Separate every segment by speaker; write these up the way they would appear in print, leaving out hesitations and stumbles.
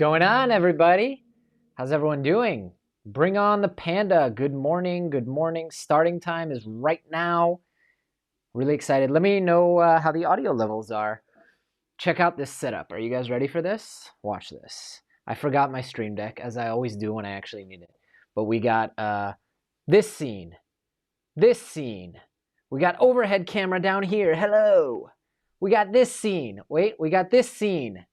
Speaker 1: going on, everybody? How's everyone doing? Bring on the Panda. Good morning, good morning. Starting time is right now. Really excited. Let me know how the audio levels are. Check out this setup. Are you guys ready for this? Watch this. I forgot my stream deck, as I always do when I actually need it. But we got this scene. This scene. We got overhead camera down here. Hello. We got this scene. Wait, we got this scene.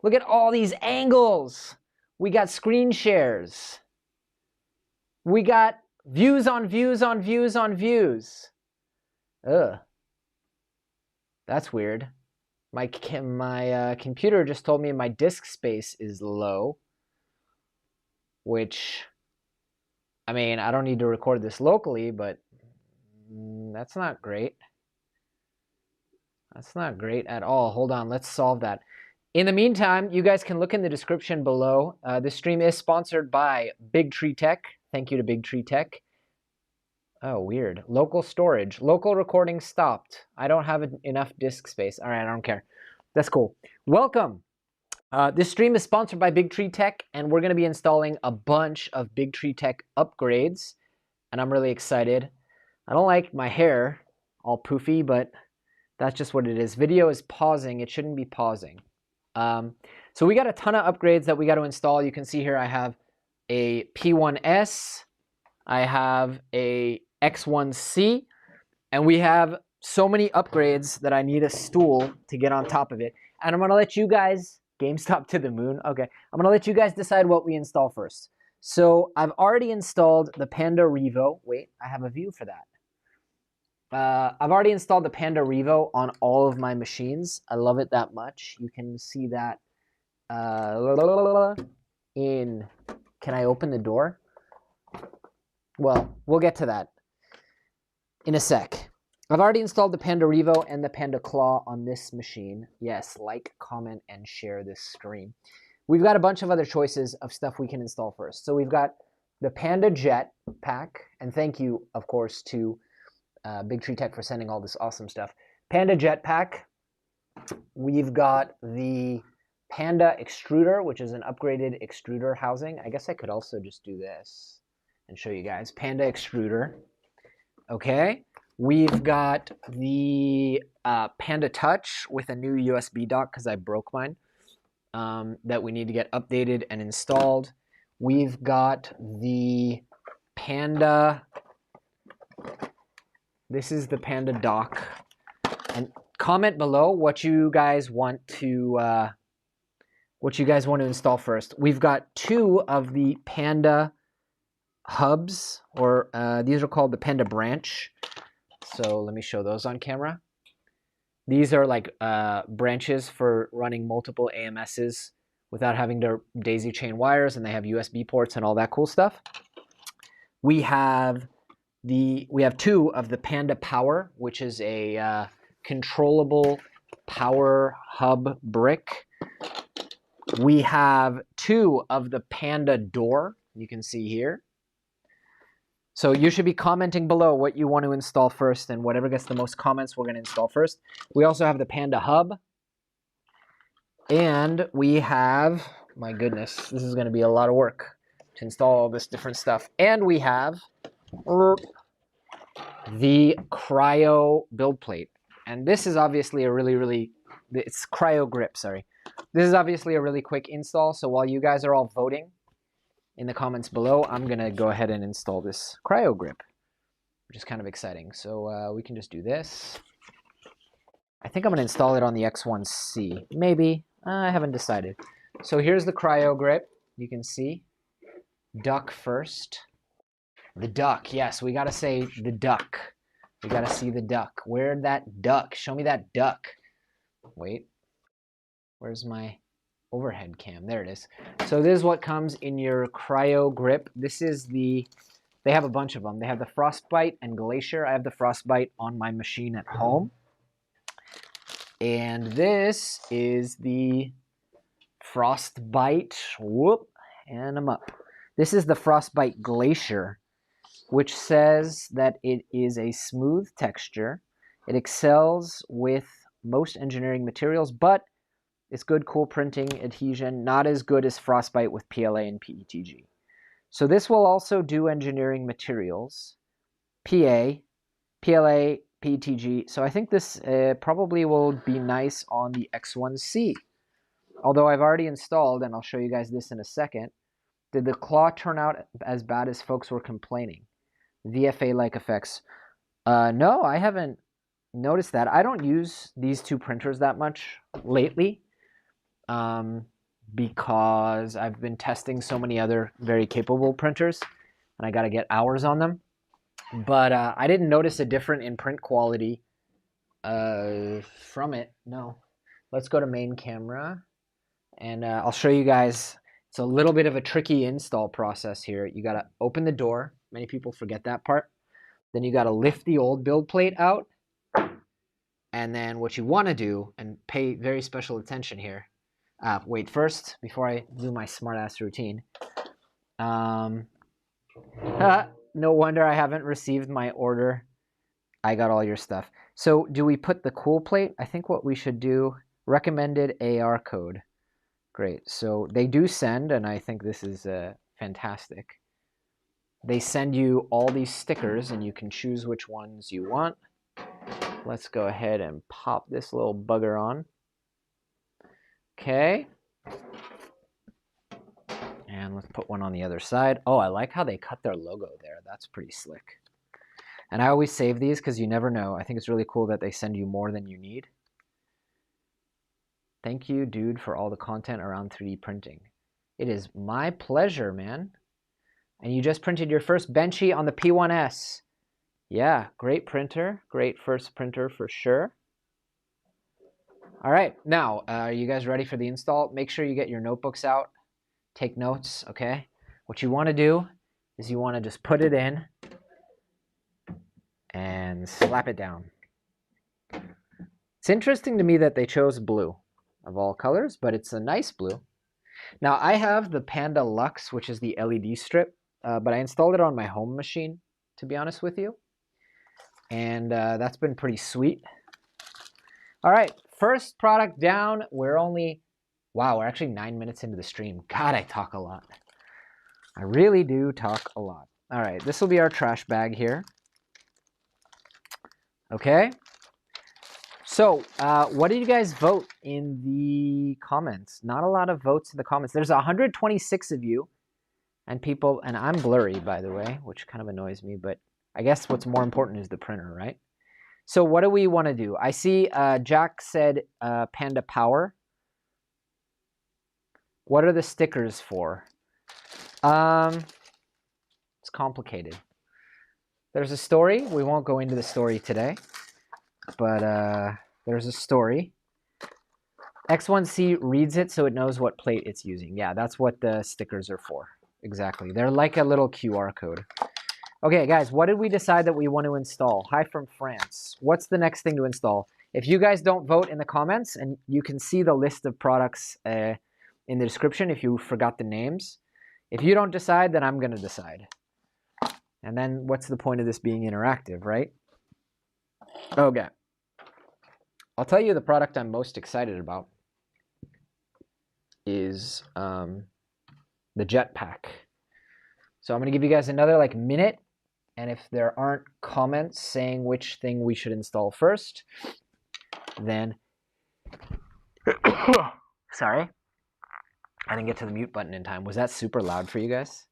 Speaker 1: Look at all these angles. We got screen shares. We got views on views on views on views. Ugh. That's weird. My computer just told me my disk space is low. Which, I mean, I don't need to record this locally, but that's not great. That's not great at all. Hold on, let's solve that. In the meantime, you guys can look in the description below. This stream is sponsored by BigTreeTech. Thank you to BigTreeTech. Oh, weird. Local storage. Local recording stopped. I don't have enough disk space. All right, I don't care. That's cool. Welcome. This stream is sponsored by BigTreeTech, and we're going to be installing a bunch of BigTreeTech upgrades, and I'm really excited. I don't like my hair all poofy, but that's just what it is. Video is pausing. It shouldn't be pausing. So we got a ton of upgrades that we got to install. You can see here I have a P1S, I have a X1C, and we have so many upgrades that I need a stool to get on top of it. And I'm going to let you guys, GameStop to the moon, okay, I'm going to let you guys decide what we install first. So I've already installed the Panda Revo. Wait, I have a view for that. I've already installed the Panda Revo on all of my machines. I love it that much. You can see that in... Can I open the door? Well, we'll get to that in a sec. I've already installed the Panda Revo and the Panda Claw on this machine. Yes, like, comment, and share this stream. We've got a bunch of other choices of stuff we can install first. So we've got the Panda Jet Pack, and thank you, of course, to BigTreeTech for sending all this awesome stuff. Panda Jet Pack. We've got the Panda Extruder, which is an upgraded extruder housing. I guess I could also just do this and show you guys. Panda Extruder. Okay. We've got the Panda Touch with a new USB dock because I broke mine that we need to get updated and installed. We've got the Panda... This is the Panda dock. And comment below what you guys want to install first. We've got two of the Panda hubs, or these are called the Panda branch. So let me show those on camera. These are like branches for running multiple AMSs without having to daisy chain wires, and they have USB ports and all that cool stuff. We have two of the Panda Power, which is a controllable power hub brick. We have two of the Panda Door, you can see here. So you should be commenting below what you want to install first, and whatever gets the most comments, we're going to install first. We also have the Panda Hub. And we have, my goodness, this is going to be a lot of work to install all this different stuff. And we have the Cryo Build Plate. And this is obviously a it's CryoGrip, sorry. This is obviously a really quick install, so while you guys are all voting in the comments below, I'm going to go ahead and install this CryoGrip, which is kind of exciting. So we can just do this. I think I'm going to install it on the X1C. Maybe. I haven't decided. So here's the CryoGrip. You can see. Duck first. The duck. Yes, we got to say the duck. We got to see the duck. Where'd that duck? Show me that duck. Wait. Where's my overhead cam? There it is. So this is what comes in your CryoGrip. This is the... They have a bunch of them. They have the Frostbite and Glacier. I have the Frostbite on my machine at home. And this is the Frostbite. Whoop. And I'm up. This is the Frostbite Glacier, which says that it is a smooth texture. It excels with most engineering materials, but It's good cool printing adhesion, not as good as Frostbite with PLA and PETG. So this will also do engineering materials, PA, PLA, PETG. So I think this probably will be nice on the X1C. Although I've already installed, and I'll show you guys this in a second. Did the Claw turn out as bad as folks were complaining? VFA-like effects. No, I haven't noticed that. I don't use these two printers that much lately because I've been testing so many other very capable printers, and I got to get hours on them. But I didn't notice a difference in print quality from it. No. Let's go to main camera, and I'll show you guys. It's a little bit of a tricky install process here. You got to open the door. Many people forget that part. Then you got to lift the old build plate out. And then what you want to do, and pay very special attention here. Wait, first, before I do my smartass routine. No wonder I haven't received my order. I got all your stuff. So do we put the cool plate? I think what we should do, recommended AR code. Great. So they do send, and I think this is fantastic. They send you all these stickers, and you can choose which ones you want. Let's go ahead and pop this little bugger on. Okay. And let's put one on the other side. Oh, I like how they cut their logo there. That's pretty slick. And I always save these because you never know. I think it's really cool that they send you more than you need. Thank you, dude, for all the content around 3D printing. It is my pleasure, man. And you just printed your first Benchy on the P1S. Yeah, great printer. Great first printer for sure. All right, now, are you guys ready for the install? Make sure you get your notebooks out. Take notes, okay? What you want to do is you want to just put it in and slap it down. It's interesting to me that they chose blue of all colors, but it's a nice blue. Now, I have the Panda Lux, which is the LED strip, but I installed it on my home machine, to be honest with you. And that's been pretty sweet. All right, first product down. We're only, wow, we're actually 9 minutes into the stream. God, I talk a lot. I really do talk a lot. All right, this will be our trash bag here. Okay. So what did you guys vote in the comments? Not a lot of votes in the comments. There's 126 of you, and people, and I'm blurry, by the way, which kind of annoys me, but I guess what's more important is the printer, right? So what do we want to do? I see Jack said Panda Power. What are the stickers for? It's complicated. There's a story. We won't go into the story today, but there's a story. X1C reads it so it knows what plate it's using. Yeah, that's what the stickers are for. Exactly. They're like a little QR code. Okay, guys, what did we decide that we want to install? Hi from France. What's the next thing to install? If you guys don't vote in the comments, and you can see the list of products in the description if you forgot the names. If you don't decide, then I'm going to decide. And then what's the point of this being interactive, right? Okay. I'll tell you the product I'm most excited about is the Jet Pack. So I'm going to give you guys another minute. And if there aren't comments saying which thing we should install first, then... Sorry. I didn't get to the mute button in time. Was that super loud for you guys?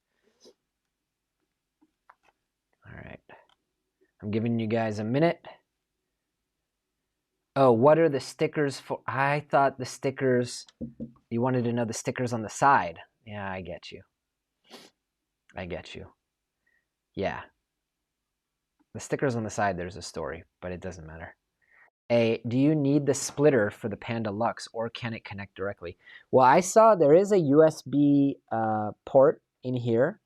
Speaker 1: All right. I'm giving you guys a minute. Oh, what are the stickers for? I thought the stickers, you wanted to know the stickers on the side. Yeah, I get you. I get you. Yeah. The stickers on the side, there's a story, but it doesn't matter. Do you need the splitter for the Panda Lux, or can it connect directly? Well, I saw there is a USB port in here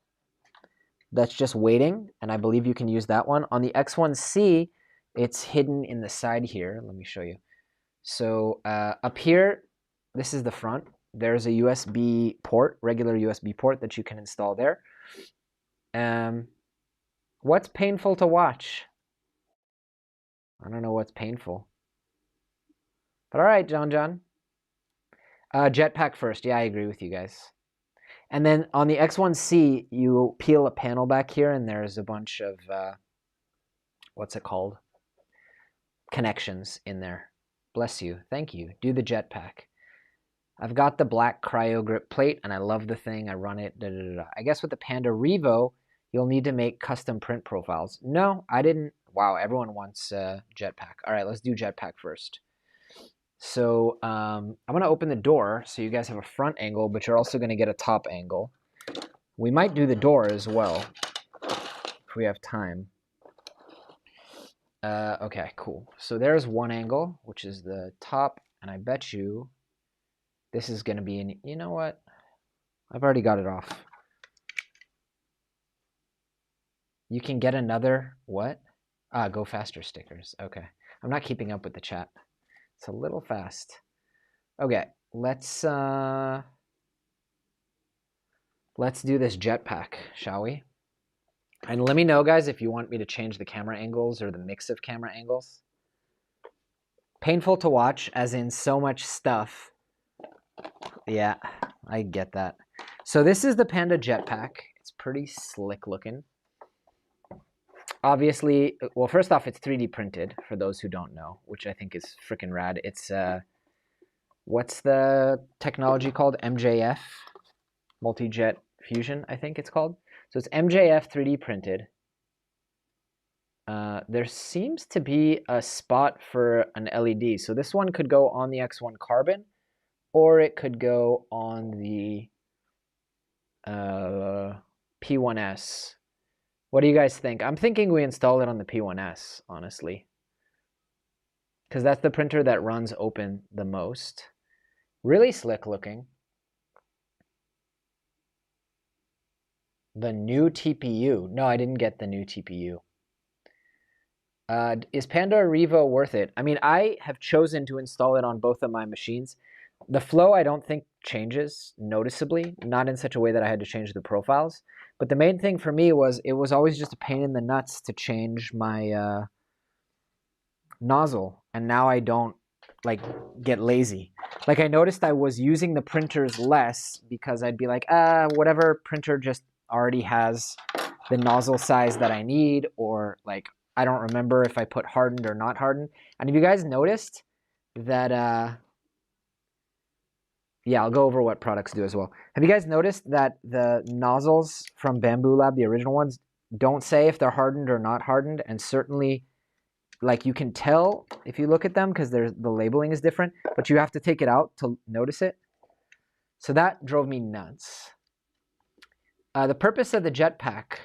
Speaker 1: that's just waiting, and I believe you can use that one. On the X1C, it's hidden in the side here. Let me show you. So up here, this is the front. There's a USB port, regular USB port that you can install there. What's painful to watch? I don't know what's painful. But all right, John. Jetpack first. Yeah, I agree with you guys. And then on the X1C, you peel a panel back here, and there's a bunch of, what's it called? Connections in there. Bless you. Thank you. Do the Jetpack. I've got the black CryoGrip plate, and I love the thing. I run it. Da, da, da, da. I guess with the Panda Revo, you'll need to make custom print profiles. No, I didn't. Wow, everyone wants Jetpack. All right, let's do Jetpack first. So I'm going to open the door so you guys have a front angle, but you're also going to get a top angle. We might do the door as well if we have time. Okay, cool. So there's one angle, which is the top, and I bet you this is going to be in, you know what? I've already got it off. You can get another, what? Go faster stickers. Okay. I'm not keeping up with the chat. It's a little fast. Okay, let's do this Jetpack, shall we? And let me know, guys, if you want me to change the camera angles or the mix of camera angles. Painful to watch, as in so much stuff. Yeah, I get that. So this is the Panda Jetpack. It's pretty slick looking. Obviously, well, first off, it's 3D printed, for those who don't know, which I think is freaking rad. It's, what's the technology called? MJF? Multi-Jet Fusion, I think it's called. So it's MJF 3D printed. There seems to be a spot for an LED. So this one could go on the X1 Carbon, or it could go on the P1S. What do you guys think? I'm thinking we install it on the P1S, honestly. Because that's the printer that runs open the most. Really slick looking. The new TPU. No, I didn't get the new TPU. Is Panda Revo worth it? I mean, I have chosen to install it on both of my machines. The flow I don't think changes noticeably, not in such a way that I had to change the profiles. But the main thing for me was it was always just a pain in the nuts to change my nozzle. And now I don't like get lazy. Like I noticed I was using the printers less because I'd be like, whatever printer just already has the nozzle size that I need, or like I don't remember if I put hardened or not hardened. And have you guys noticed that yeah, I'll go over what products do as well. Have you guys noticed that the nozzles from Bambu Lab, the original ones, don't say if they're hardened or not hardened? And certainly, like you can tell if you look at them because the labeling is different, but you have to take it out to notice it. So that drove me nuts. The purpose of the Jetpack.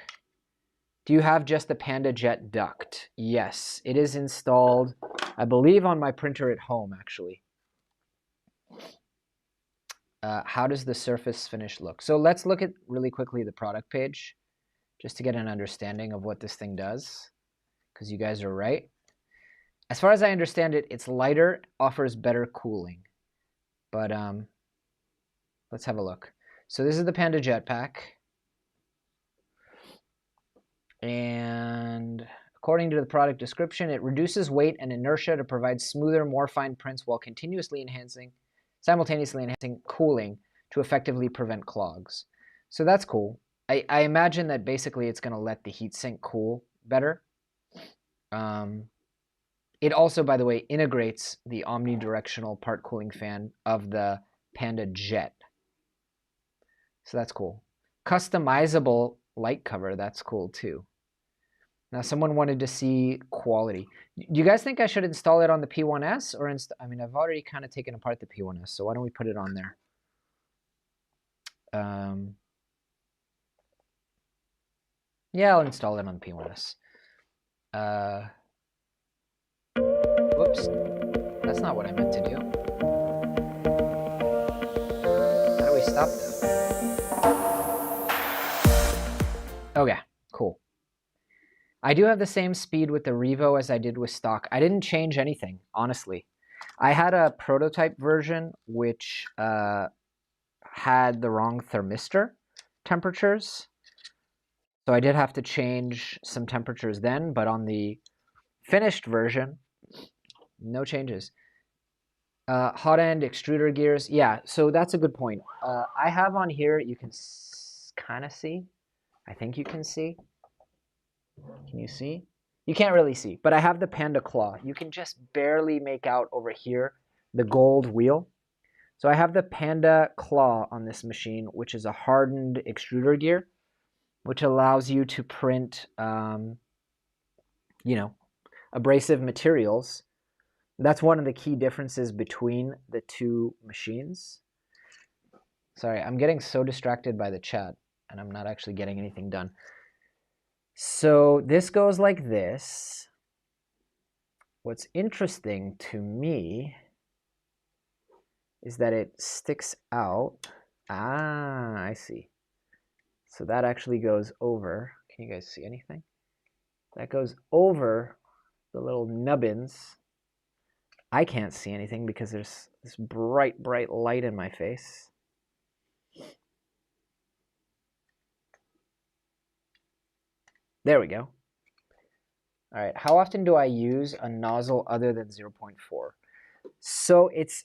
Speaker 1: Do you have just the Panda Jet duct? Yes, it is installed, I believe, on my printer at home, actually. How does the surface finish look? So let's look at really quickly the product page, just to get an understanding of what this thing does, because you guys are right. As far as I understand it, it's lighter, offers better cooling. But let's have a look. So this is the Panda Jetpack. And according to the product description, it reduces weight and inertia to provide smoother, more fine prints while simultaneously enhancing cooling to effectively prevent clogs. So that's cool. I imagine that basically it's going to let the heatsink cool better. It also, by the way, integrates the omnidirectional part cooling fan of the Panda Jet. So that's cool. Customizable light cover, that's cool too. Now, someone wanted to see quality. Do you guys think I should install it on the P1S? Or I mean, I've already kind of taken apart the P1S, so why don't we put it on there? Yeah, I'll install it on the P1S. Whoops. That's not what I meant to do. How do we stop that? Okay, cool. I do have the same speed with the Revo as I did with stock. I didn't change anything, honestly. I had a prototype version which had the wrong thermistor temperatures. So I did have to change some temperatures then, but on the finished version, no changes. Hot end extruder gears. Yeah, so that's a good point. I have on here, you can kind of see. I think you can see. Can you see? You can't really see, but I have the Panda Claw. You can just barely make out over here the gold wheel. So I have the Panda Claw on this machine, which is a hardened extruder gear, which allows you to print, you know, abrasive materials. That's one of the key differences between the two machines. Sorry, I'm getting so distracted by the chat, and I'm not actually getting anything done. So this goes like this. What's interesting to me is that it sticks out. Ah, I see. So that actually goes over. Can you guys see anything? That goes over the little nubbins. I can't see anything because there's this bright, bright light in my face. There we go. All right, how often do I use a nozzle other than 0.4? So it's,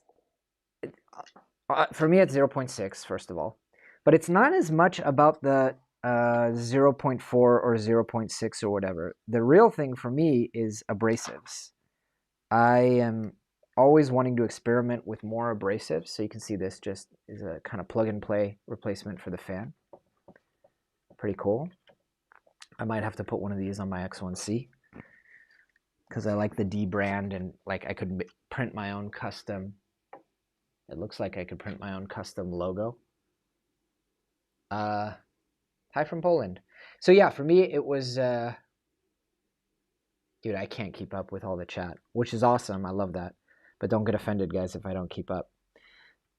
Speaker 1: for me it's 0.6, first of all. But it's not as much about the 0.4 or 0.6 or whatever. The real thing for me is abrasives. I am always wanting to experiment with more abrasives. So you can see this just is a kind of plug and play replacement for the fan. Pretty cool. I might have to put one of these on my X1C because I like the D brand, and like I could print my own custom. It looks like I could print my own custom logo. Hi from Poland. So yeah, for me it was, dude, I can't keep up with all the chat, which is awesome. I love that. But don't get offended, guys, if I don't keep up.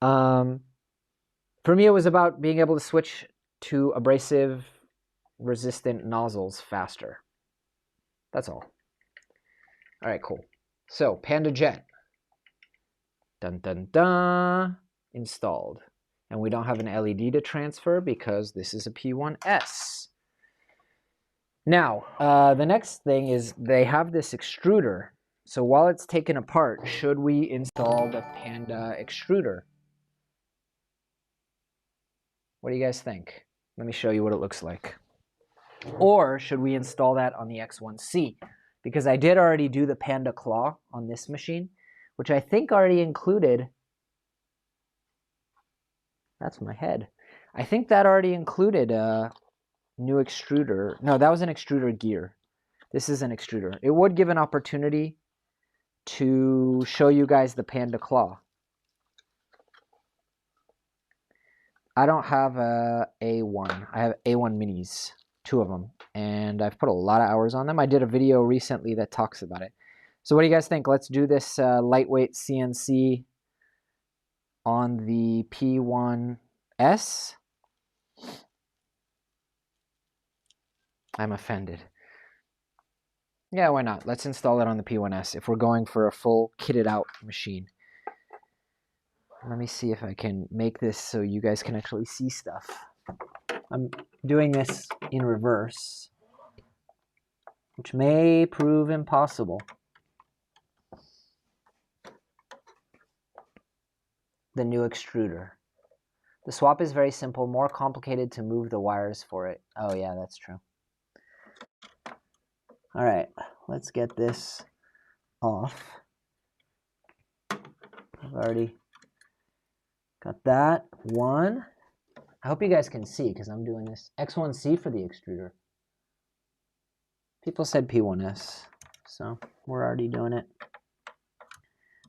Speaker 1: For me, it was about being able to switch to abrasive resistant nozzles faster. That's all. All right, cool. So Panda Jet. Dun, dun, dun. Installed. And we don't have an LED to transfer because this is a P1S. Now, the next thing is they have this extruder. So while it's taken apart, should we install the Panda extruder? What do you guys think? Let me show you what it looks like. Or should we install that on the X1C? Because I did already do the Panda Claw on this machine, which I think already included, that's my head. I think that already included a new extruder. No, that was an extruder gear. This is an extruder. It would give an opportunity to show you guys the Panda Claw. I don't have a A1. I have A1 minis, 2 of them, and I've put a lot of hours on them. I did a video recently that talks about it. So what do you guys think? Let's do this lightweight CNC on the P1S. I'm offended. Yeah, why not? Let's install it on the P1S if we're going for a full kitted out machine. Let me see if I can make this so you guys can actually see stuff. I'm doing this in reverse, which may prove impossible. The new extruder. The swap is very simple, more complicated to move the wires for it. Oh yeah, that's true. All right, let's get this off. I've already got that one. I hope you guys can see because I'm doing this X1C for the extruder. People said P1S, so we're already doing it.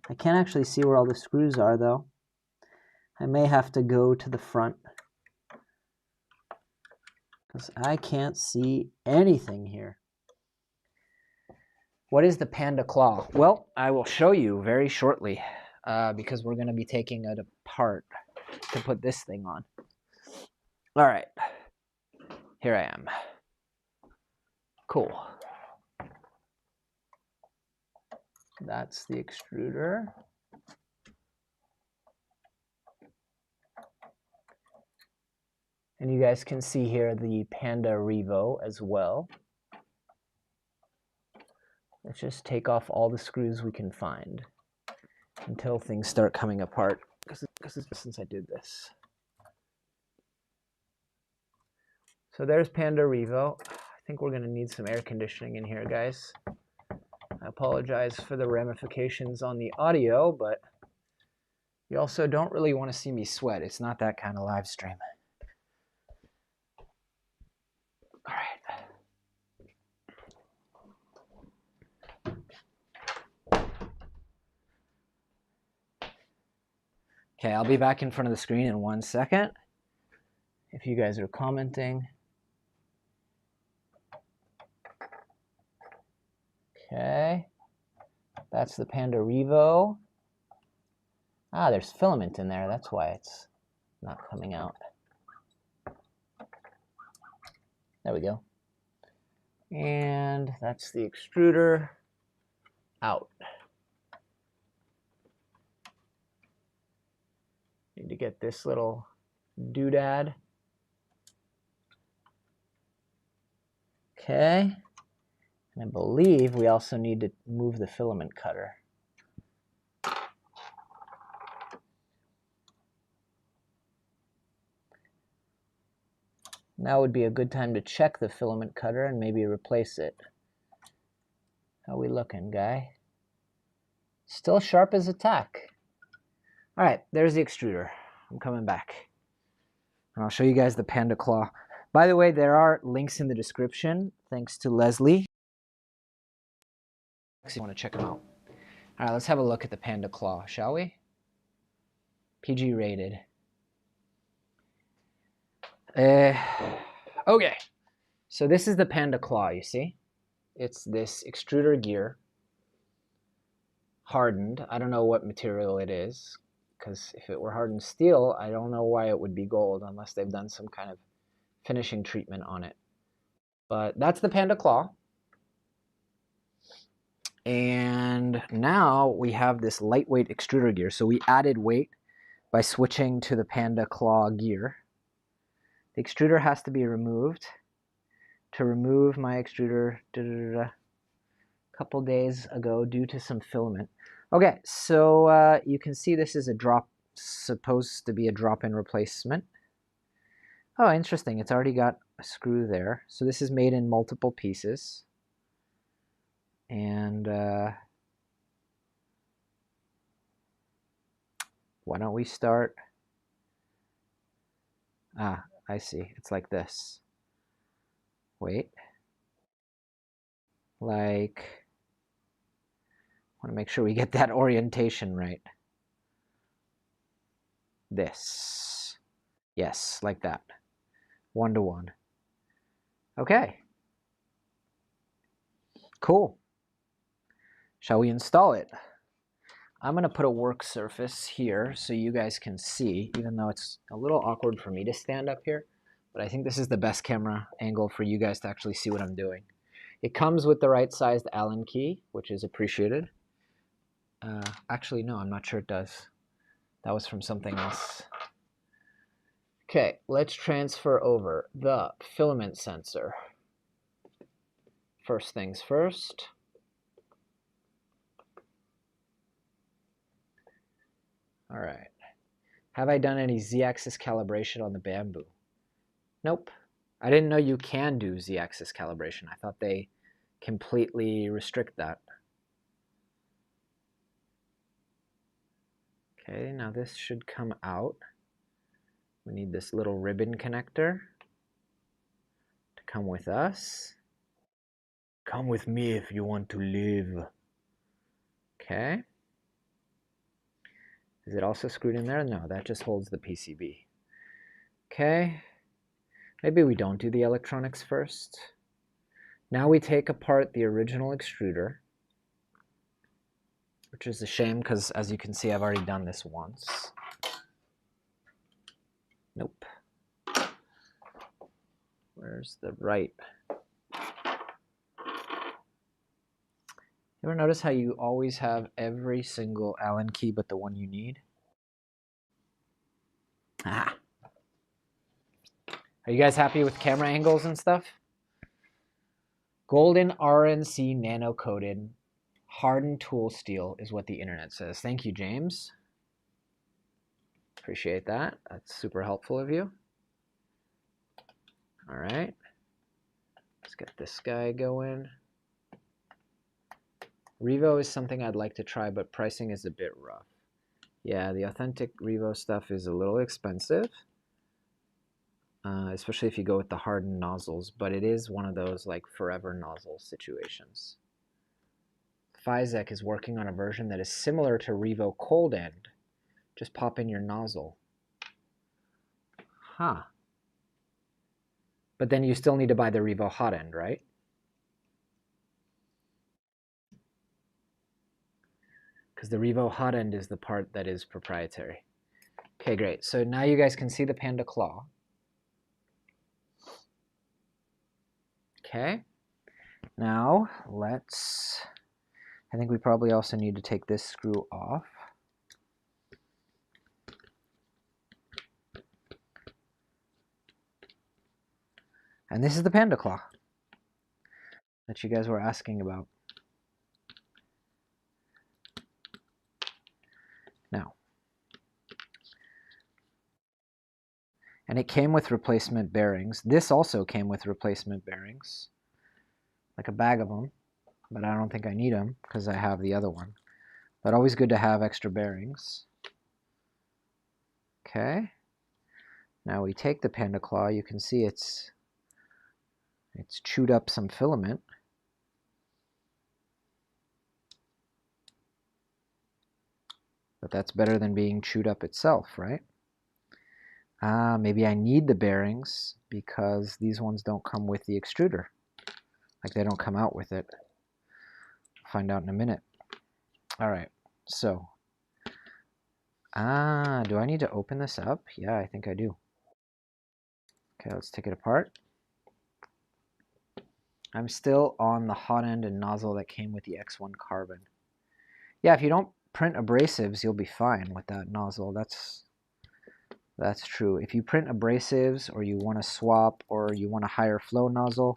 Speaker 1: I can't actually see where all the screws are though. I may have to go to the front because I can't see anything here. What is the Panda Claw? Well, I will show you very shortly because we're going to be taking it apart to put this thing on. All right, here I am. Cool. That's the extruder. And you guys can see here the Panda Revo as well. Let's just take off all the screws we can find. until things start coming apart, because it's since I did this. So there's Panda Revo. I think we're going to need some air conditioning in here, guys. I apologize for the ramifications on the audio, but you also don't really want to see me sweat. It's not that kind of live stream. All right. Okay, I'll be back in front of the screen in 1 second. If you guys are commenting. Okay, that's the Panda Revo. Ah, there's filament in there. That's why it's not coming out. There we go. And that's the extruder out. Need to get this little doodad. Okay. And I believe we also need to move the filament cutter. Now would be a good time to check the filament cutter and maybe replace it. How we looking, guy? Still sharp as a tack. All right, there's the extruder. I'm coming back. And I'll show you guys the Panda Claw. By the way, there are links in the description, thanks to Leslie. If you want to check them out. All right, let's have a look at the Panda Claw, shall we? PG rated. Okay, so this is the Panda Claw, you see? It's this extruder gear, hardened. I don't know what material it is, because if it were hardened steel, I don't know why it would be gold unless they've done some kind of finishing treatment on it. But that's the Panda Claw. And now we have this lightweight extruder gear. So we added weight by switching to the Panda Claw gear. The extruder has to be removed. To remove my extruder a couple days ago due to some filament. Okay, so you can see this is a supposed to be a drop-in replacement. Oh, interesting. It's already got a screw there. So this is made in multiple pieces. And why don't we start? Ah, I see. It's like this. Wait. Like, I want to make sure we get that orientation right. This. Yes, like that. 1 to 1. Okay. Cool. Shall we install it? I'm going to put a work surface here so you guys can see, even though it's a little awkward for me to stand up here. But I think this is the best camera angle for you guys to actually see what I'm doing. It comes with the right sized Allen key, which is appreciated. Actually, no, I'm not sure it does. That was from something else. Okay, let's transfer over the filament sensor. First things first. All right. Have I done any Z-axis calibration on the Bambu? Nope. I didn't know you can do Z-axis calibration. I thought they completely restrict that. Okay, now this should come out. We need this little ribbon connector to come with us. Come with me if you want to live. Okay. Is it also screwed in there? No, that just holds the PCB. Okay. Maybe we don't do the electronics first. Now we take apart the original extruder, which is a shame because, as you can see, I've already done this once. Nope. Where's the right? You ever notice how you always have every single Allen key but the one you need? Ah. Are you guys happy with camera angles and stuff? Golden RNC nano-coated Hardened tool steel is what the internet says. Thank you, James. Appreciate that. That's super helpful of you. All right. Let's get this guy going. Revo is something I'd like to try, but pricing is a bit rough. Yeah, the authentic Revo stuff is a little expensive, especially if you go with the hardened nozzles, but it is one of those like forever nozzle situations. Physek is working on a version that is similar to Revo cold end. Just pop in your nozzle. Huh. But then you still need to buy the Revo hot end, right? Because the Revo hot end is the part that is proprietary. Okay, great. So now you guys can see the Panda Claw. Okay. Now let's, I think we probably also need to take this screw off. And this is the Panda Claw that you guys were asking about. Now, and it came with replacement bearings. This also came with replacement bearings, like a bag of them, but I don't think I need them because I have the other one. But always good to have extra bearings. Okay. Now we take the Panda Claw. You can see it's chewed up some filament. But that's better than being chewed up itself, right? Maybe I need the bearings because these ones don't come with the extruder. Like they don't come out with it. Find out in a minute. All right, so. Do I need to open this up? Yeah, I think I do. Okay, let's take it apart. I'm still on the hot end and nozzle that came with the X1 carbon. Yeah, if you don't print abrasives, you'll be fine with that nozzle. That's true. If you print abrasives or you want to swap or you want a higher flow nozzle,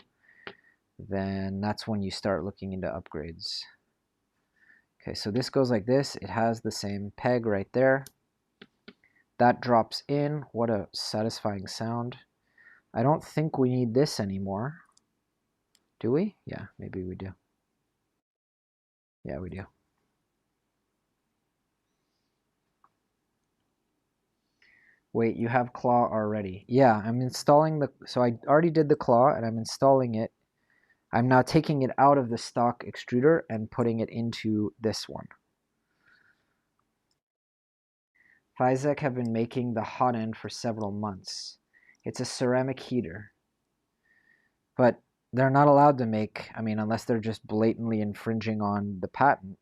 Speaker 1: then that's when you start looking into upgrades. Okay, so this goes like this. It has the same peg right there. That drops in. What a satisfying sound. I don't think we need this anymore. Do we? Yeah, maybe we do. Yeah, we do. Wait, you have Claw already. Yeah, I'm installing the, so I already did the Claw and I'm installing it. I'm now taking it out of the stock extruder and putting it into this one. Physek have been making the hot end for several months. It's a ceramic heater. But they're not allowed to make, I mean, unless they're just blatantly infringing on the patent,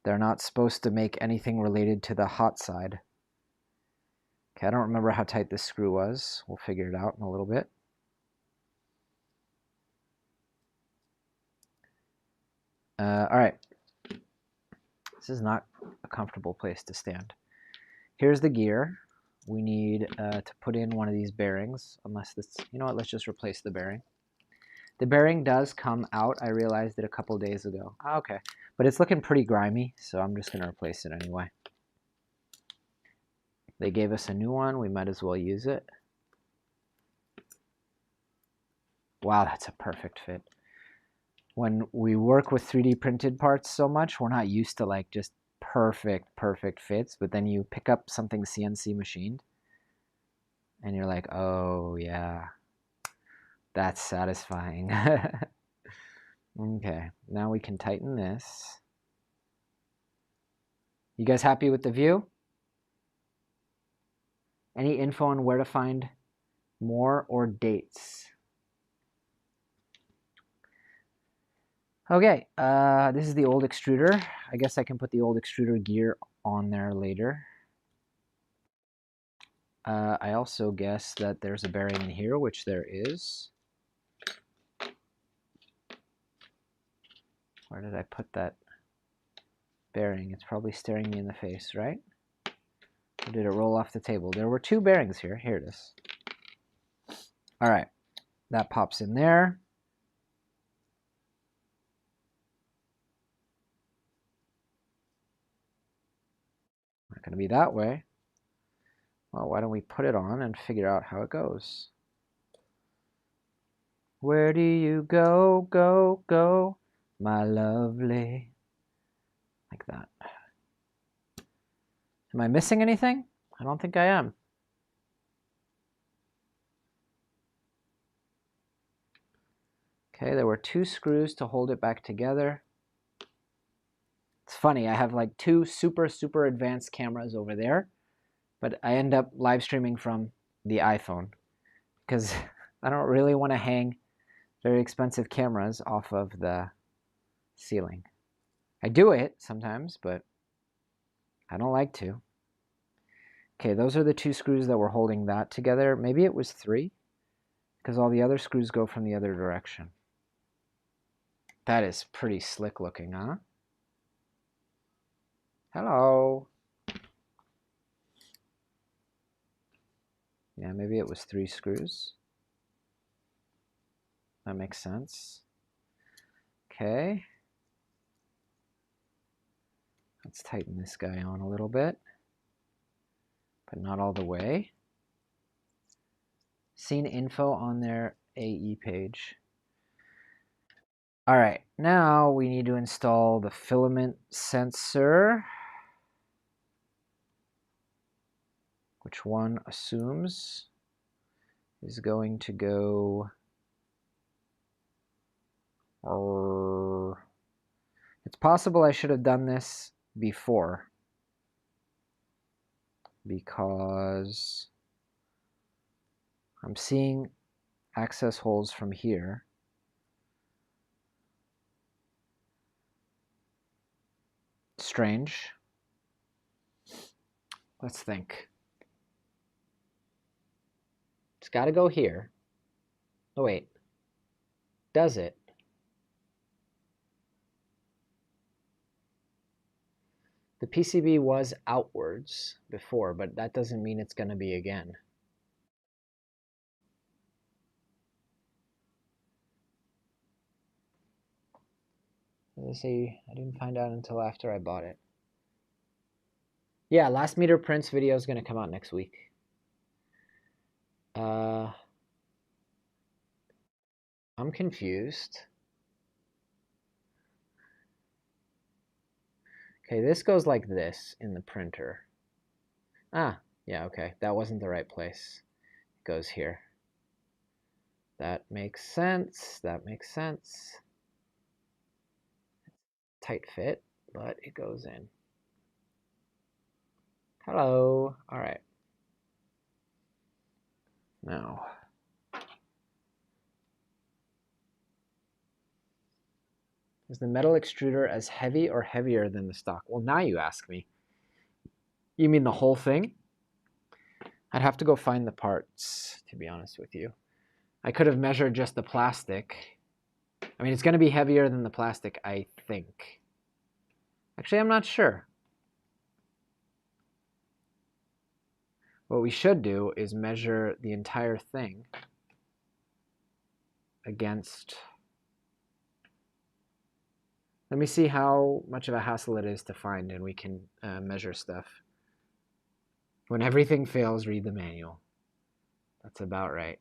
Speaker 1: they're not supposed to make anything related to the hot side. Okay, I don't remember how tight this screw was. We'll figure it out in a little bit. All right. This is not a comfortable place to stand. Here's the gear. We need to put in one of these bearings, unless this, you know what, let's just replace the bearing. The bearing does come out. I realized it a couple days ago. Okay, but it's looking pretty grimy, so I'm just going to replace it anyway. They gave us a new one. We might as well use it. Wow, that's a perfect fit. When we work with 3D printed parts so much, we're not used to like just perfect fits, but then you pick up something CNC machined and you're like, oh yeah, that's satisfying. Okay, now we can tighten this. You guys happy with the view? Any info on where to find more or dates? Okay, this is the old extruder. I guess I can put the old extruder gear on there later. I also guess that there's a bearing in here, which there is. Where did I put that bearing? It's probably staring me in the face, right? Or did it roll off the table? There were two bearings here. Here it is. All right, that pops in there. not going to be that way. Well, why don't we put it on and figure out how it goes? Where do you go, go, go, my lovely? Like that. Am I missing anything? I don't think I am. Okay, there were 2 screws to hold it back together. It's funny, I have like 2 super advanced cameras over there, but I end up live streaming from the iPhone because I don't really want to hang very expensive cameras off of the ceiling. I do it sometimes, but I don't like to. Okay, those are the 2 screws that were holding that together. Maybe it was 3, because all the other screws go from the other direction. That is pretty slick looking, huh? Hello. Yeah, maybe it was 3 screws. That makes sense. Okay. Let's tighten this guy on a little bit, but not all the way. Seen info on their AE page. All right, now we need to install the filament sensor, which one assumes is going to go, it's possible I should have done this before because I'm seeing access holes from here. Strange. Let's think. It's got to go here. Oh, wait. Does it? The PCB was outwards before, but that doesn't mean it's going to be again. As I say, I didn't find out until after I bought it. Yeah, last meter prints video is going to come out next week. I'm confused. Okay, this goes like this in the printer. Ah, yeah, okay. That wasn't the right place. It goes here. That makes sense. That makes sense. Tight fit, but it goes in. Hello. All right. Now, is the metal extruder as heavy or heavier than the stock? Well, now you ask me. You mean the whole thing? I'd have to go find the parts, to be honest with you. I could have measured just the plastic. I mean, it's going to be heavier than the plastic, I think. Actually, I'm not sure. What we should do is measure the entire thing against... Let me see how much of a hassle it is to find, and we can measure stuff. When everything fails, read the manual. That's about right.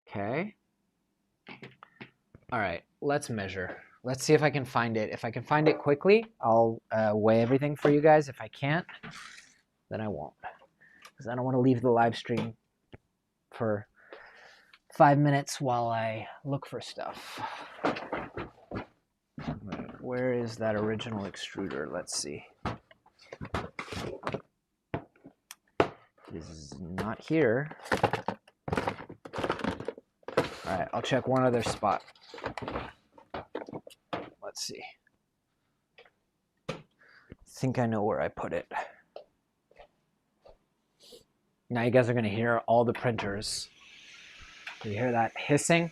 Speaker 1: Okay. All right, let's measure. Let's see if I can find it. If I can find it quickly, I'll weigh everything for you guys. If I can't, then I won't. Because I don't want to leave the live stream for 5 minutes while I look for stuff. Where is that original extruder? Let's see. This is not here. All right, I'll check one other spot. Let's see. I think I know where I put it. Now you guys are going to hear all the printers. You hear that hissing?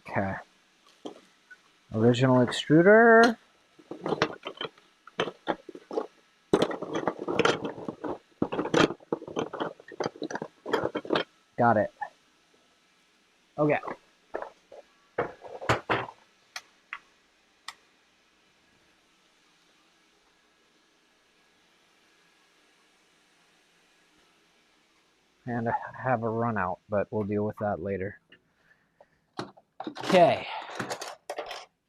Speaker 1: Okay. Original extruder. Got it. Okay. have a run out, but we'll deal with that later. Okay.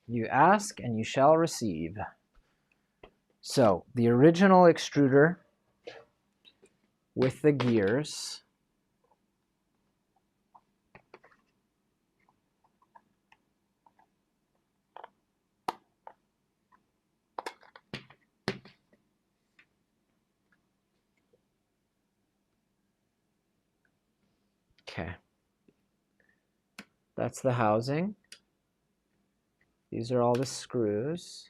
Speaker 1: You ask and you shall receive. So, the original extruder with the gears. Okay. That's the housing. These are all the screws.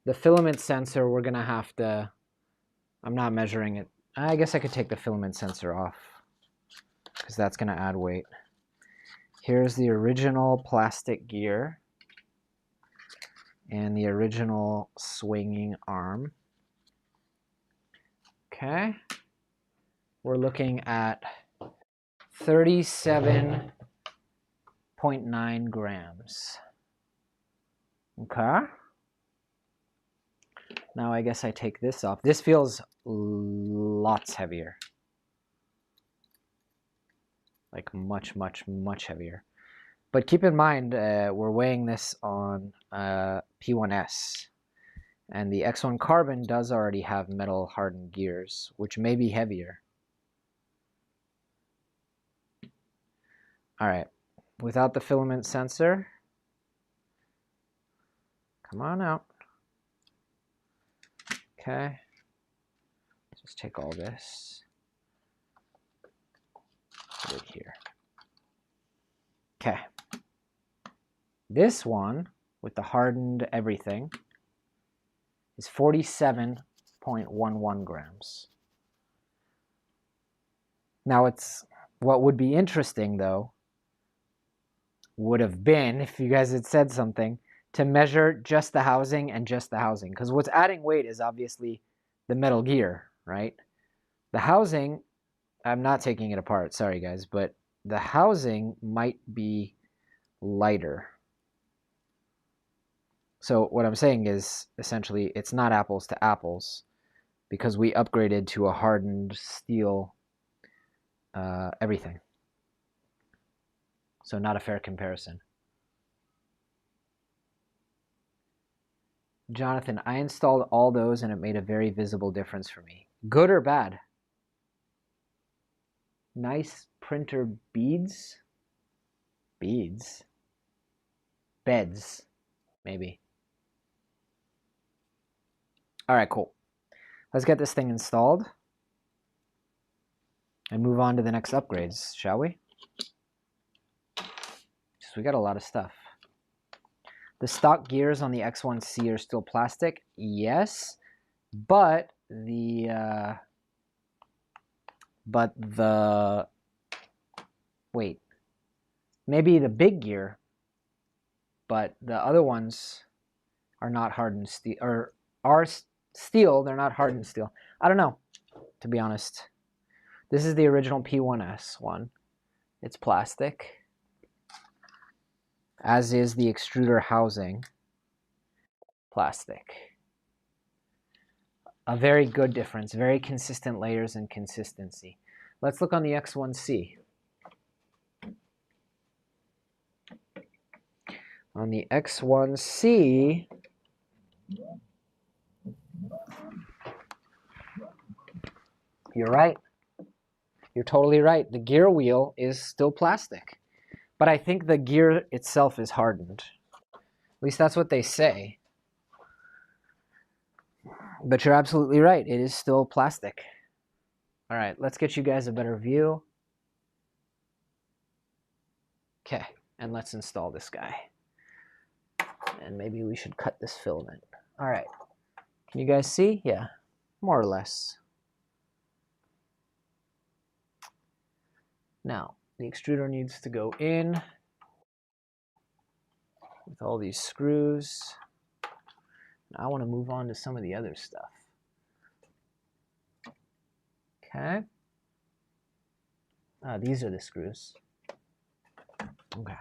Speaker 1: The filament sensor, we're going to have to, I'm not measuring it. I guess I could take the filament sensor off because that's going to add weight. Here's the original plastic gear and the original swinging arm. Okay. We're looking at 37.9 grams. Okay. Now I guess I take this off. This feels lots heavier. Like much, much, much heavier. But keep in mind, we're weighing this on P1S. And the X1 Carbon does already have metal hardened gears, which may be heavier. All right, without the filament sensor, come on out. Okay, just take all this, put it here. Okay, this one with the hardened everything is 47.11 grams. Now it's, what would be interesting though, would have been, if you guys had said something, to measure just the housing and just the housing. Because what's adding weight is obviously the metal gear, right? The housing, I'm not taking it apart, sorry guys, but the housing might be lighter. So what I'm saying is, essentially, it's not apples to apples because we upgraded to a hardened steel everything. So not a fair comparison. Jonathan, I installed all those and it made a very visible difference for me. Good or bad? Nice printer beads? Beads? Beds, maybe. All right, cool. Let's get this thing installed and move on to the next upgrades, shall we? Because we got a lot of stuff. The stock gears on the X1C are still plastic, yes, but wait, maybe the big gear, but the other ones are not hardened steel, or are steel, they're not hardened steel. I don't know, to be honest. This is the original P1S one. It's plastic, as is the extruder housing, plastic. A very good difference, very consistent layers and consistency. Let's look on the X1C. On the X1C, you're right. You're totally right. The gear wheel is still plastic. But I think the gear itself is hardened. At least that's what they say. But you're absolutely right. It is still plastic. All right, let's get you guys a better view. Okay, and let's install this guy. And maybe we should cut this filament. All right, can you guys see? Yeah, more or less. Now, the extruder needs to go in with all these screws. Now I want to move on to some of the other stuff. Okay. These are the screws. Okay.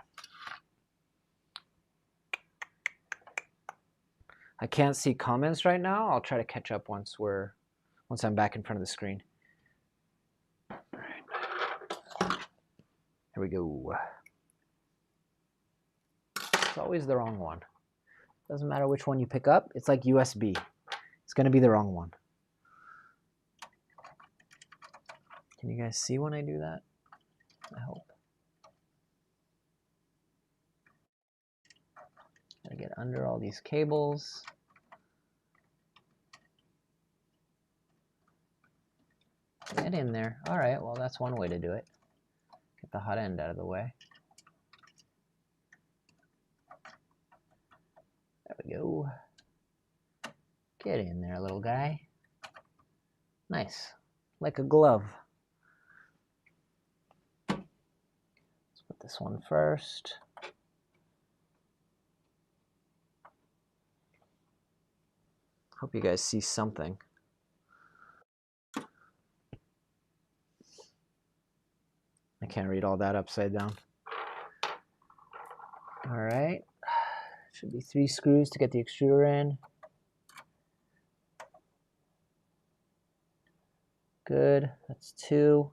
Speaker 1: I can't see comments right now. I'll try to catch up once I'm back in front of the screen. Here we go. It's always the wrong one. Doesn't matter which one you pick up. It's like USB. It's going to be the wrong one. Can you guys see when I do that? I hope. Gotta get under all these cables. Get in there. All right, well, that's one way to do it. Get the hot end out of the way. There we go. Get in there, little guy. Nice. Like a glove. Let's put this one first. Hope you guys see something. I can't read all that upside down. All right. Should be 3 screws to get the extruder in. Good. That's 2.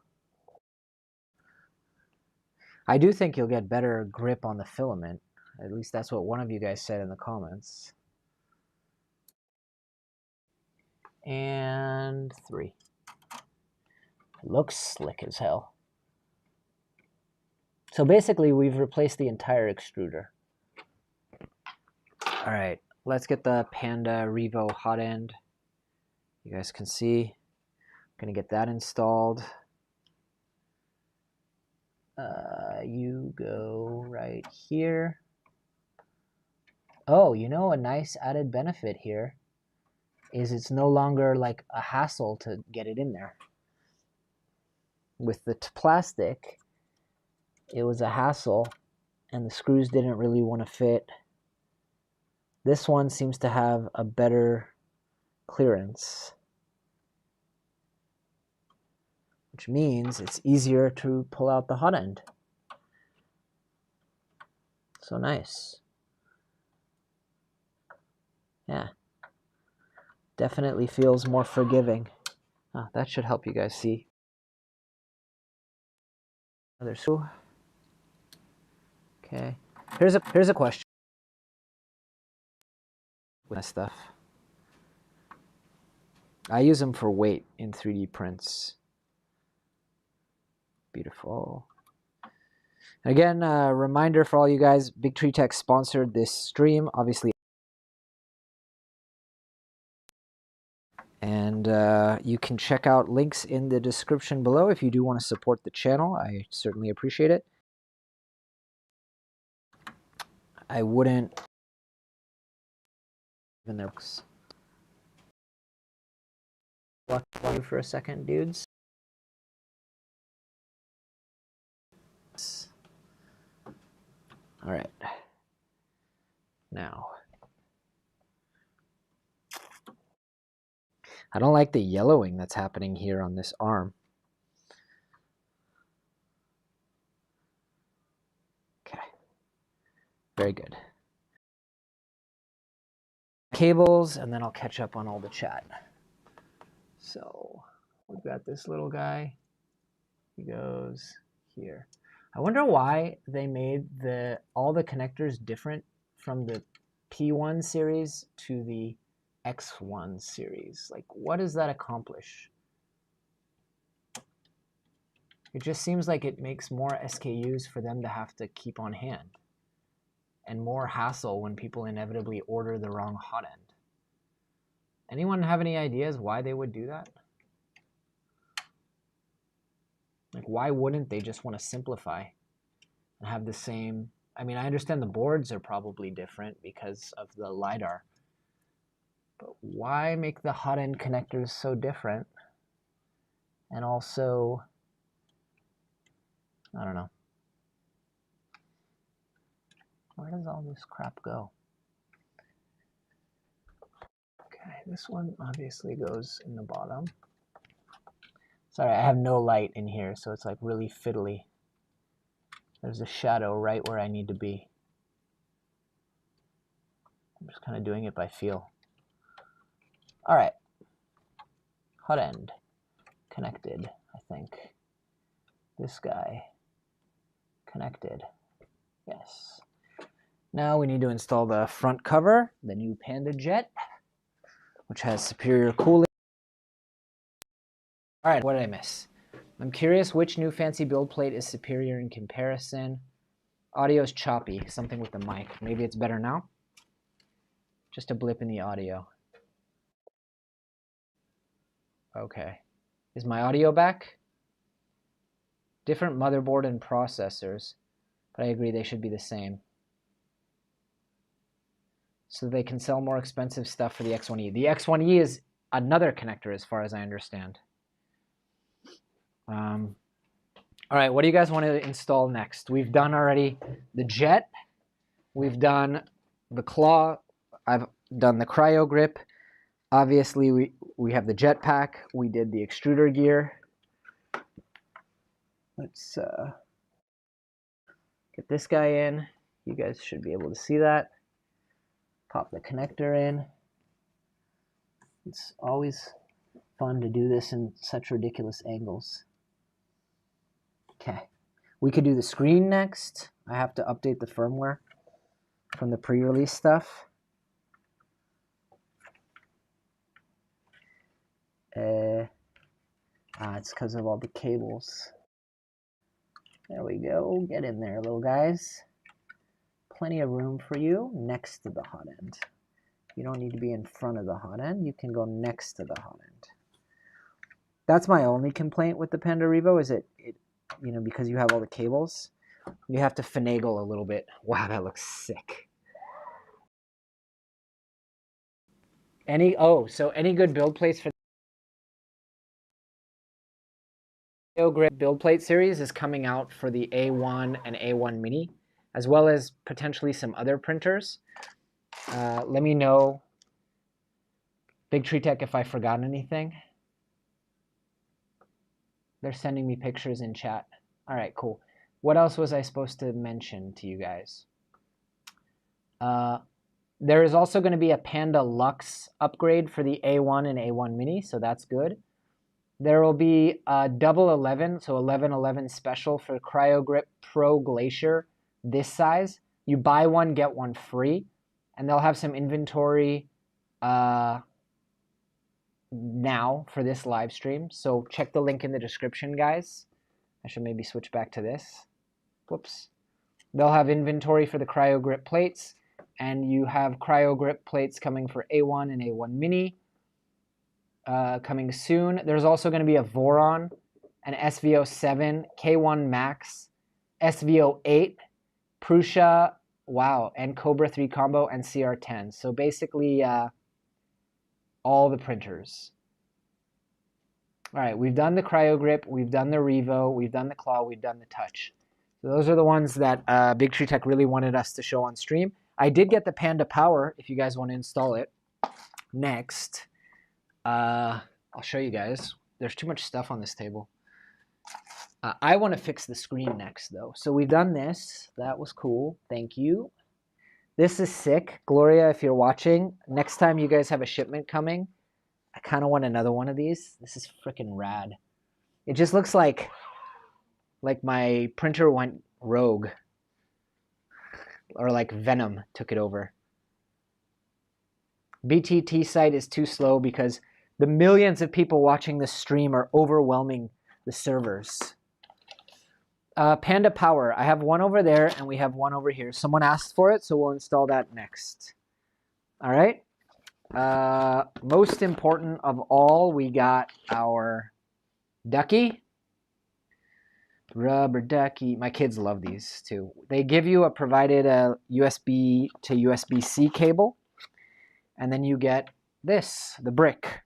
Speaker 1: I do think you'll get better grip on the filament. At least that's what one of you guys said in the comments. And 3. Looks slick as hell. So basically, we've replaced the entire extruder. All right, let's get the Panda Revo hot end. You guys can see. I'm gonna get that installed. You go right here. Oh, you know, a nice added benefit here is it's no longer like a hassle to get it in there. With the plastic, it was a hassle and the screws didn't really want to fit. This one seems to have a better clearance, which means it's easier to pull out the hot end. So nice. Yeah. Definitely feels more forgiving. Oh, that should help you guys see. Another screw. Okay. Here's a question. With stuff. I use them for weight in 3D prints. Beautiful. Again, a reminder for all you guys, BigTreeTech sponsored this stream, obviously. And you can check out links in the description below if you do want to support the channel. I certainly appreciate it. I wouldn't even there. Watch you for a second, dudes. All right. Now, I don't like the yellowing that's happening here on this arm. Okay. Very good. Cables, and then I'll catch up on all the chat. So we've got this little guy. He goes here. I wonder why they made all the connectors different from the P1 series to the X1 series. Like, what does that accomplish? It just seems like it makes more SKUs for them to have to keep on hand, and more hassle when people inevitably order the wrong hot end. Anyone have any ideas why they would do that? Like, why wouldn't they just want to simplify and have the same? I mean, I understand the boards are probably different because of the LiDAR, but why make the hot end connectors so different? And also, I don't know. Where does all this crap go? Okay, this one obviously goes in the bottom. Sorry, I have no light in here, so it's like really fiddly. There's a shadow right where I need to be. I'm just kind of doing it by feel. All right, hot end connected, I think. This guy connected. Yes. Now we need to install the front cover, the new Panda Jet, which has superior cooling. All right, what did I miss? I'm curious which new fancy build plate is superior in comparison. Audio's choppy, something with the mic. Maybe it's better now? Just a blip in the audio. Okay. Is my audio back? Different motherboard and processors, but I agree they should be the same. So they can sell more expensive stuff for the X1E. The X1E is another connector as far as I understand. All right, what do you guys want to install next? We've done already the Jet. We've done the Claw. I've done the CryoGrip. Obviously, we have the Jetpack. We did the Extruder gear. Let's get this guy in. You guys should be able to see that. Pop the connector in. It's always fun to do this in such ridiculous angles. Okay, we could do the screen next. I have to update the firmware from the pre-release stuff. It's because of all the cables. There we go. Get in there, little guys. Plenty of room for you next to the hot end. You don't need to be in front of the hot end. You can go next to the hot end. That's my only complaint with the Panda Revo is you know, because you have all the cables, you have to finagle a little bit. Wow, that looks sick. So any good build plates for the CryoGrip Build Plate series is coming out for the A1 and A1 Mini, as well as potentially some other printers. Let me know, BigTreeTech, if I forgot anything. They're sending me pictures in chat. All right, cool. What else was I supposed to mention to you guys? There is also going to be a Panda Lux upgrade for the A1 and A1 Mini, so that's good. There will be a double 11, so 1111 special for CryoGrip Pro Glacier this size. You buy one, get one free, and they'll have some inventory now for this live stream. So check the link in the description, guys. I should maybe switch back to this. Whoops. They'll have inventory for the CryoGrip plates, and you have CryoGrip plates coming for A1 and A1 Mini coming soon. There's also going to be a Voron, an SVO7, K1 Max, SVO8, Prusa, wow, and Cobra 3 combo, and CR10. So basically all the printers. All right, we've done the CryoGrip, we've done the Revo, we've done the Claw, we've done the Touch. So those are the ones that BigTreeTech really wanted us to show on stream. I did get the Panda Power, if you guys want to install it. Next, I'll show you guys. There's too much stuff on this table. I want to fix the screen next, though. So we've done this. That was cool. Thank you. This is sick. Gloria, if you're watching, next time you guys have a shipment coming, I kind of want another one of these. This is freaking rad. It just looks like my printer went rogue. Or like Venom took it over. BTT site is too slow because the millions of people watching this stream are overwhelming the servers. Panda Power. I have one over there and we have one over here. Someone asked for it, so we'll install that next. All right. Most important of all, we got our ducky. Rubber ducky. My kids love these too. They give you a provided USB to USB-C cable, and then you get this, the brick.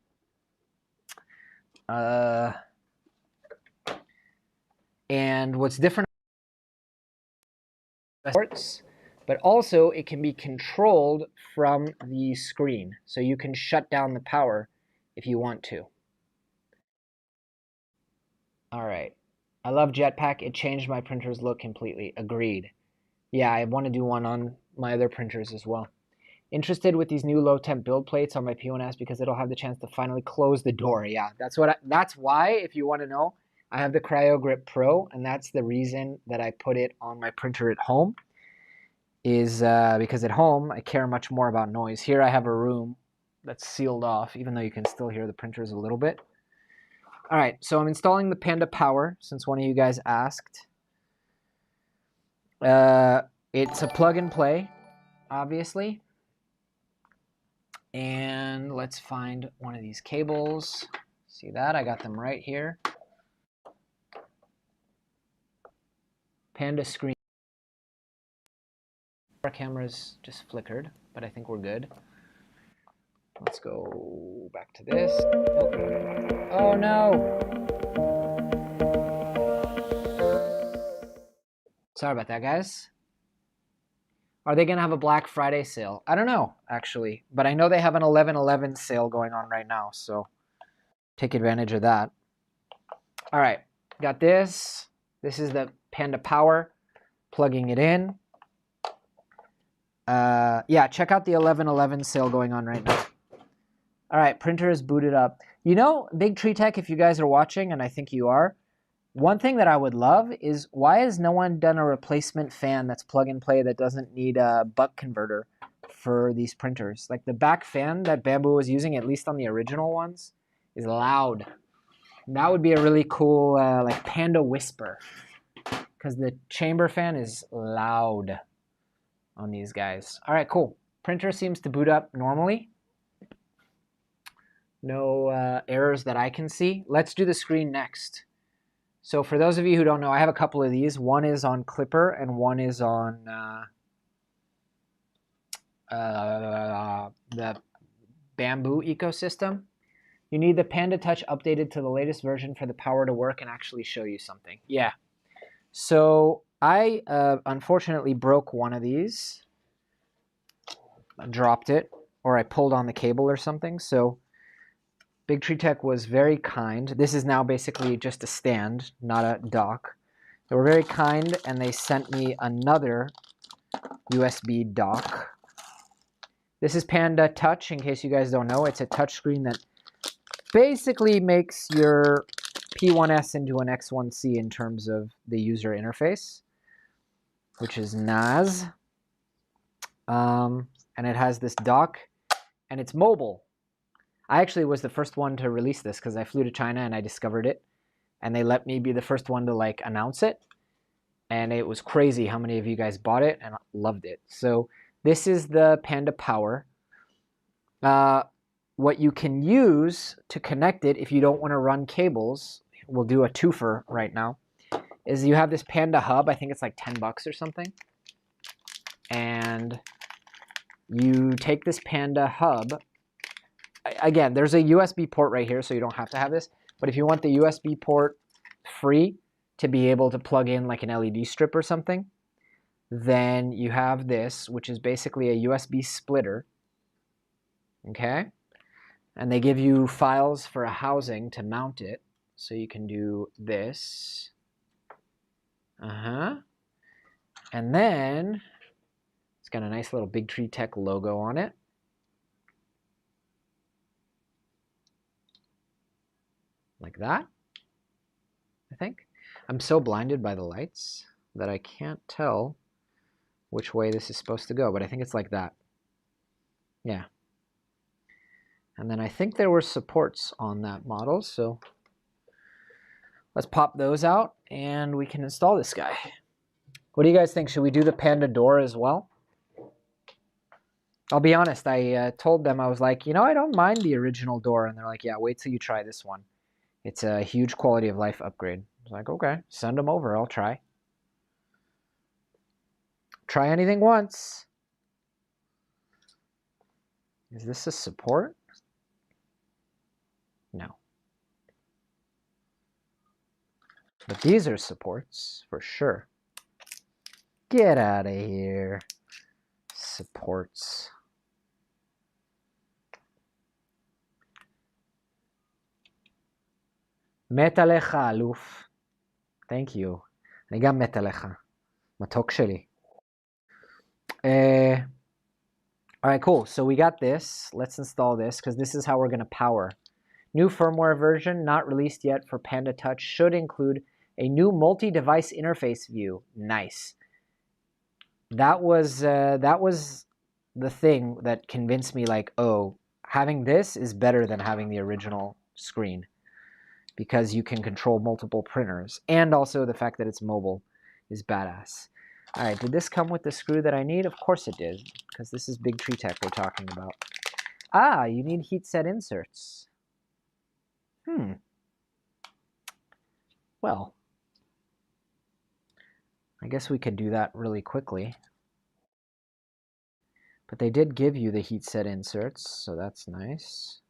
Speaker 1: And what's different, but also it can be controlled from the screen, so you can shut down the power if you want to. All right. I love Jetpack. It changed my printer's look completely. Agreed. Yeah, I want to do one on my other printers as well. Interested with these new low temp build plates on my P1S because it'll have the chance to finally close the door. Yeah, that's why, if you want to know, I have the CryoGrip Pro, and that's the reason that I put it on my printer at home, is because at home I care much more about noise. Here I have a room that's sealed off, even though you can still hear the printers a little bit. All right, so I'm installing the Panda Power, since one of you guys asked. It's a plug and play, obviously. And let's find one of these cables. See that? I got them right here. Panda screen. Our camera's just flickered, but I think we're good. Let's go back to this. Oh no! Sorry about that, guys. Are they going to have a Black Friday sale? I don't know, actually. But I know they have an 11/11 sale going on right now, so take advantage of that. All right, got this. This is the Panda Power. Plugging it in. Yeah, check out the 11/11 sale going on right now. All right, printer is booted up. You know, BigTreeTech, if you guys are watching, and I think you are, one thing that I would love is, why has no one done a replacement fan that's plug and play that doesn't need a buck converter for these printers? Like the back fan that Bambu was using, at least on the original ones, is loud. And that would be a really cool like Panda Whisper, because the chamber fan is loud on these guys. All right, cool. Printer seems to boot up normally. No errors that I can see. Let's do the screen next. So for those of you who don't know, I have a couple of these. One is on Clipper and one is on the Bambu ecosystem. You need the Panda Touch updated to the latest version for the power to work and actually show you something. Yeah. So I unfortunately broke one of these. I dropped it, or I pulled on the cable or something. So BigTreeTech was very kind. This is now basically just a stand, not a dock. They were very kind, and they sent me another USB dock. This is Panda Touch, in case you guys don't know. It's a touch screen that basically makes your P1S into an X1C in terms of the user interface, which is NAS. And it has this dock, and it's mobile. I actually was the first one to release this because I flew to China and I discovered it, and they let me be the first one to like announce it, and it was crazy how many of you guys bought it and loved it. So this is the Panda Power. What you can use to connect it if you don't want to run cables, we'll do a twofer right now, is you have this Panda hub. I think it's like 10 bucks or something, and you take this Panda hub. Again, there's a USB port right here, so you don't have to have this. But if you want the USB port free to be able to plug in like an LED strip or something, then you have this, which is basically a USB splitter. Okay? And they give you files for a housing to mount it. So you can do this. And then it's got a nice little BigTreeTech logo on it. Like that, I think. I'm so blinded by the lights that I can't tell which way this is supposed to go, but I think it's like that. Yeah. And then I think there were supports on that model, so let's pop those out and we can install this guy. What do you guys think? Should we do the Panda door as well? I'll be honest, I told them, I was like, you know, I don't mind the original door, and they're like, yeah, wait till you try this one. It's a huge quality of life upgrade. I was like, okay, send them over. I'll try. Try anything once. Is this a support? No. But these are supports for sure. Get out of here. Supports. מת עליך, אלוף. Thank you. אני גם מת עליך. מתוק שלי. All right, cool. So we got this. Let's install this because this is how we're going to power. New firmware version, not released yet for Panda Touch, should include a new multi-device interface view. Nice. That was the thing that convinced me, like, oh, having this is better than having the original screen, because you can control multiple printers, and also the fact that it's mobile is badass. All right, did this come with the screw that I need? Of course it did, because this is BigTreeTech we're talking about. Ah, you need heat set inserts. Well, I guess we could do that really quickly. But they did give you the heat set inserts, so that's nice.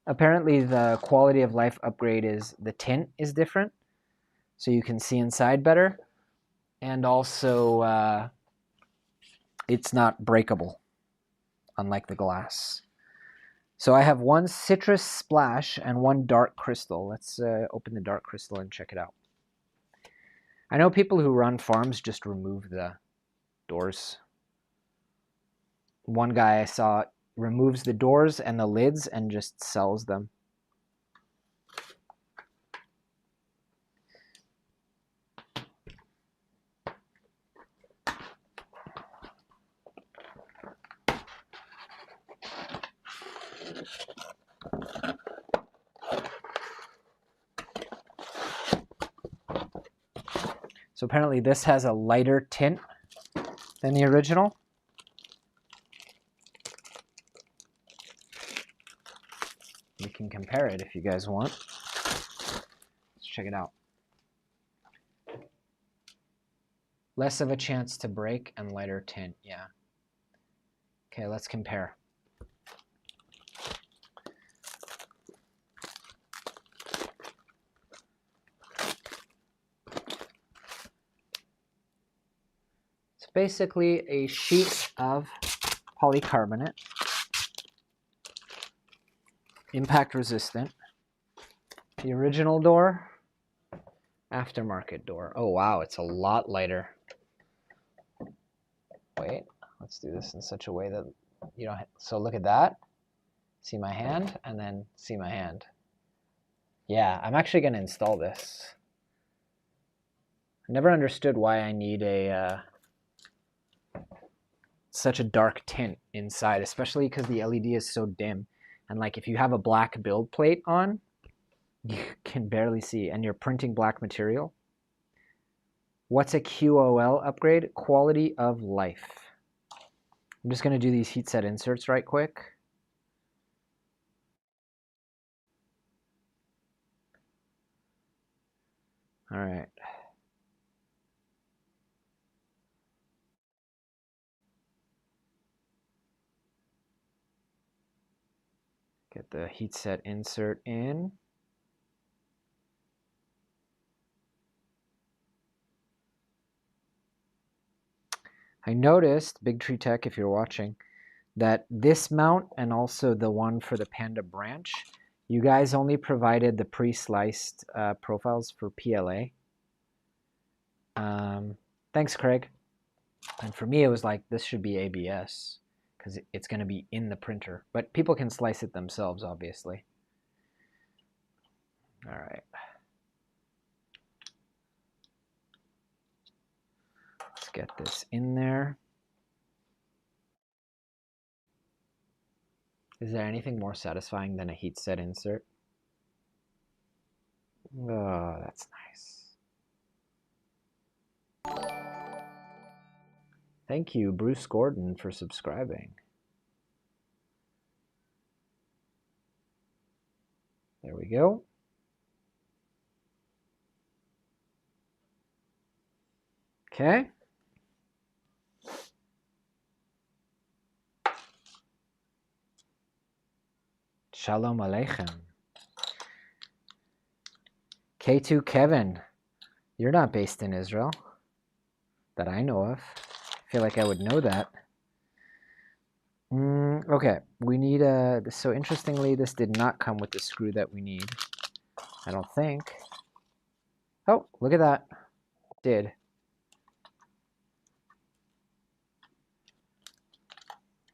Speaker 1: Apparently the quality of life upgrade is the tint is different, so you can see inside better, and also it's not breakable, unlike the glass. So I have one citrus splash and one dark crystal. Let's open the dark crystal and check it out. I know people who run farms just remove the doors. One guy I saw removes the doors and the lids and just sells them. So apparently this has a lighter tint than the original. We can compare it if you guys want. Let's check it out. Less of a chance to break and lighter tint, yeah. Okay, let's compare. It's basically a sheet of polycarbonate, impact resistant. The original door, aftermarket door. Oh wow, it's a lot lighter. Wait, let's do this in such a way that you don't. So look at that. See my hand, and then see my hand. Yeah, I'm actually going to install this. I never understood why I need a such a dark tint inside, especially because the LED is so dim. And like if you have a black build plate on, you can barely see, and you're printing black material. What's a QOL upgrade? Quality of life. I'm just going to do these heat set inserts right quick. All right. Get the heat set insert in. I noticed, BigTreeTech, if you're watching, that this mount and also the one for the Panda branch, you guys only provided the pre-sliced profiles for PLA. Thanks, Craig. And for me, it was like, this should be ABS because it's going to be in the printer. But people can slice it themselves, obviously. All right. Let's get this in there. Is there anything more satisfying than a heat set insert? Oh, that's nice. Thank you, Bruce Gordon, for subscribing. There we go. Okay. Shalom Aleichem. K2 Kevin, you're not based in Israel, that I know of. I feel like I would know that. Okay, we need a... So interestingly, this did not come with the screw that we need. I don't think. Oh, look at that. It did.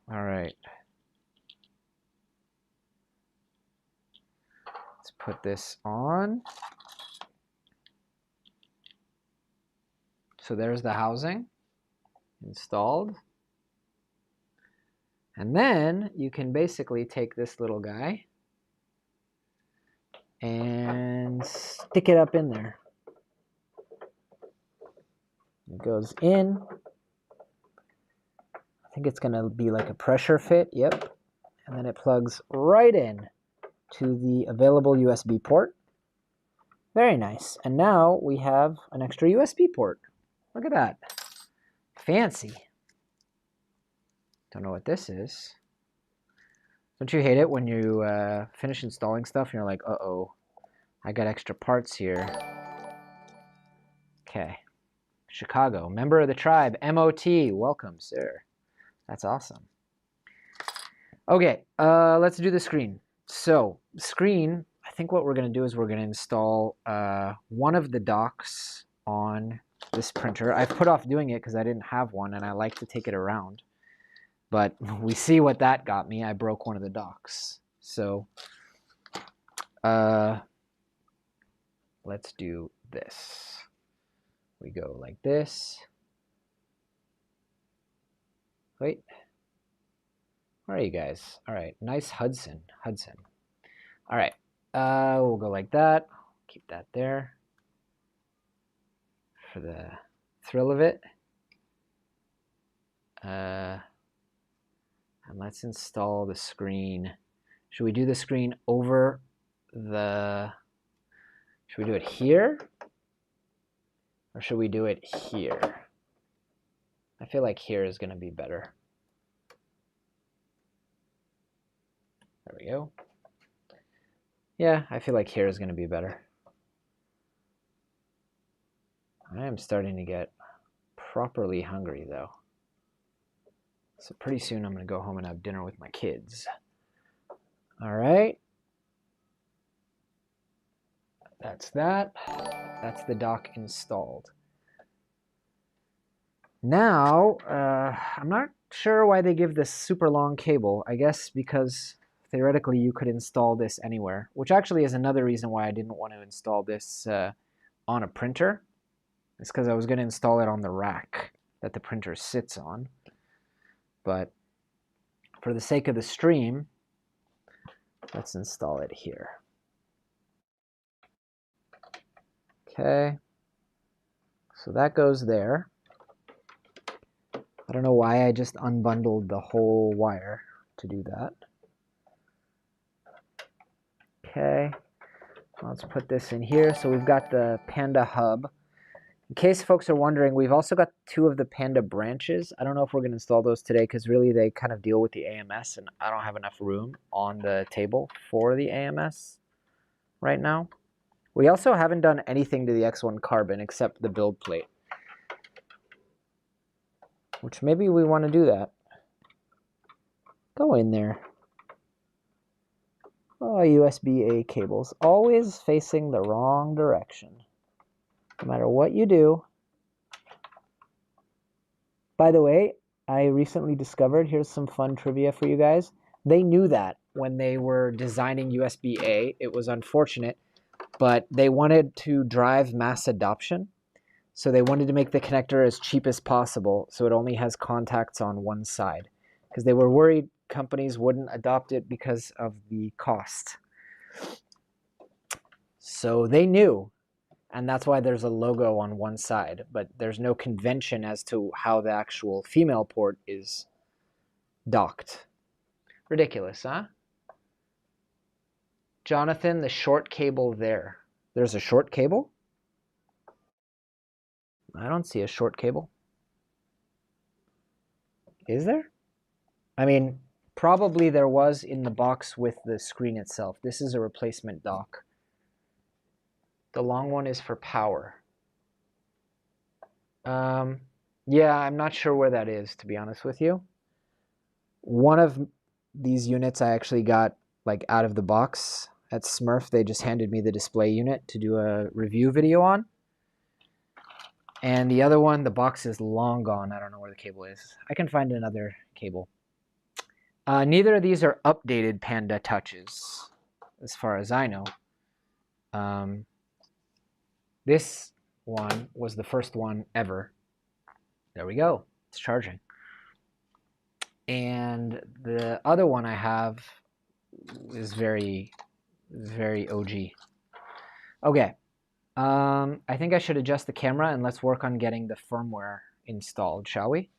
Speaker 1: All right. Let's put this on. So there's the housing installed. And then you can basically take this little guy and stick it up in there. It goes in. I think it's going to be like a pressure fit. Yep. And then it plugs right in to the available USB port. Very nice. And now we have an extra USB port. Look at that. Fancy. Don't know what this is. Don't you hate it when you finish installing stuff and you're like, uh-oh, I got extra parts here. Okay. Chicago, member of the tribe, MOT, welcome, sir. That's awesome. Okay, let's do the screen. So, screen, I think what we're going to do is we're going to install one of the docks on this printer. I've put off doing it because I didn't have one and I like to take it around. But we see what that got me. I broke one of the docks. So, let's do this. We go like this. Wait. Where are you guys? All right, nice Hudson. All right, we'll go like that. Keep that there for the thrill of it. And let's install the screen. Should we do the screen over the... Should we do it here? Or should we do it here? I feel like here is going to be better. There we go. Yeah, I feel like here is going to be better. I am starting to get properly hungry, though. So pretty soon I'm going to go home and have dinner with my kids. All right. That's that. That's the dock installed. Now, I'm not sure why they give this super long cable. I guess because theoretically you could install this anywhere, which actually is another reason why I didn't want to install this on a printer. It's because I was going to install it on the rack that the printer sits on. But for the sake of the stream, let's install it here. Okay. So that goes there. I don't know why I just unbundled the whole wire to do that. Okay. Let's put this in here. So we've got the Panda hub. In case folks are wondering, we've also got two of the Panda branches. I don't know if we're going to install those today because really they kind of deal with the AMS and I don't have enough room on the table for the AMS right now. We also haven't done anything to the X1 Carbon except the build plate, which maybe we want to do that. Go in there. Oh, USB-A cables, always facing the wrong direction. No matter what you do. By the way, I recently discovered, here's some fun trivia for you guys. They knew that when they were designing USB-A. It was unfortunate, but they wanted to drive mass adoption. So they wanted to make the connector as cheap as possible so it only has contacts on one side. Because they were worried companies wouldn't adopt it because of the cost. So they knew. And that's why there's a logo on one side, but there's no convention as to how the actual female port is docked. Ridiculous, huh? Jonathan, the short cable there. There's a short cable? I don't see a short cable. Is there? I mean, probably there was in the box with the screen itself. This is a replacement dock. The long one is for power. Yeah, I'm not sure where that is, to be honest with you. One of these units I actually got like out of the box at Smurf. They just handed me the display unit to do a review video on. And the other one, the box is long gone. I don't know where the cable is. I can find another cable. Neither of these are updated Panda Touches, as far as I know. This one was the first one ever. There we go. It's charging. And the other one I have is very, very OG. Okay. I think I should adjust the camera and let's work on getting the firmware installed, shall we?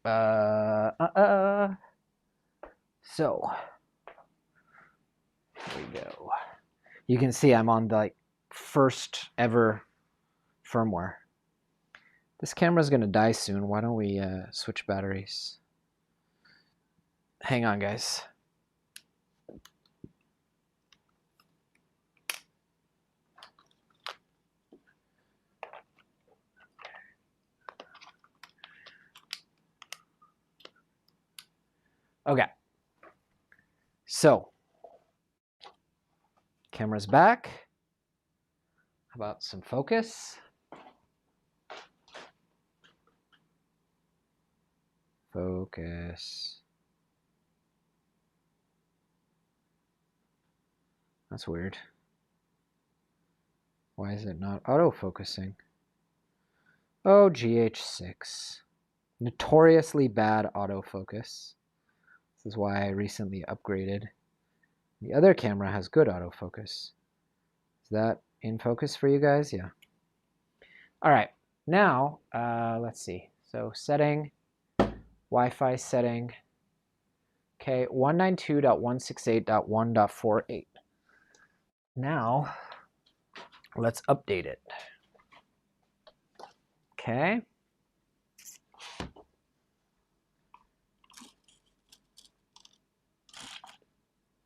Speaker 1: So, here we go. You can see I'm on the first ever firmware. This camera's gonna die soon. Why don't we switch batteries? Hang on, guys. Okay. So, camera's back. How about some focus? Focus. That's weird. Why is it not auto-focusing? Oh, GH6. Notoriously bad autofocus. This is why I recently upgraded. The other camera has good autofocus. Is that in focus for you guys? Yeah. All right. Now, let's see. So setting, Wi-Fi setting. Okay, 192.168.1.48. Now, let's update it. Okay.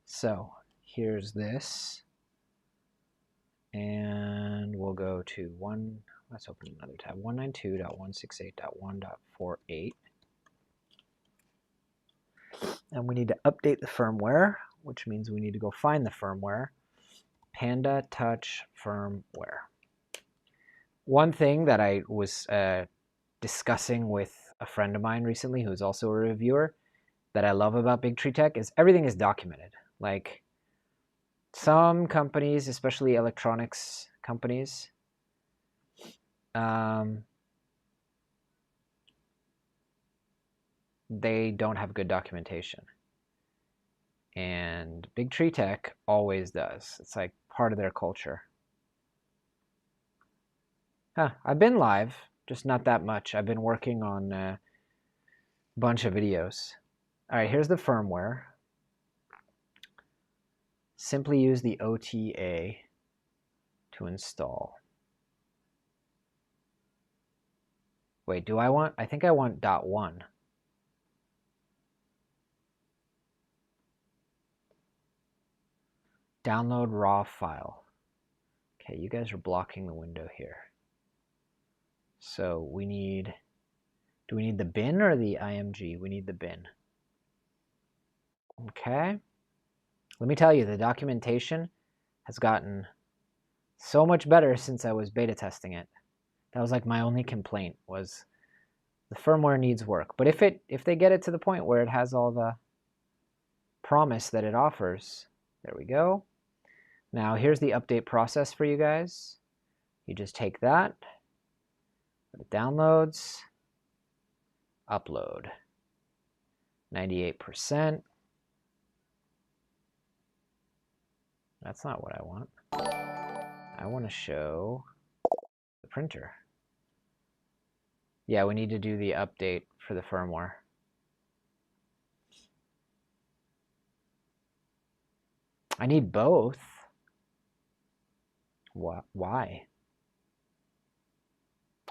Speaker 1: So here's this. And we'll go to let's open another tab, 192.168.1.48. And we need to update the firmware, which means we need to go find the firmware. Panda Touch firmware. One thing that I was discussing with a friend of mine recently, who's also a reviewer, that I love about BigTreeTech is everything is documented. Like some companies, especially electronics companies, they don't have good documentation. And BigTreeTech always does. It's like part of their culture. I've been live, just not that much. I've been working on a bunch of videos. All right, here's the firmware. Simply use the OTA to install. Wait, I think I want .1. Download raw file. Okay, you guys are blocking the window here. So do we need the bin or the IMG? We need the bin. Okay. Let me tell you, the documentation has gotten so much better since I was beta testing it. That was like my only complaint, was the firmware needs work. But if they get it to the point where it has all the promise that it offers, there we go. Now here's the update process for you guys. You just take that, it downloads, upload, 98%. That's not what I want. I want to show the printer. Yeah, we need to do the update for the firmware. I need both. Why?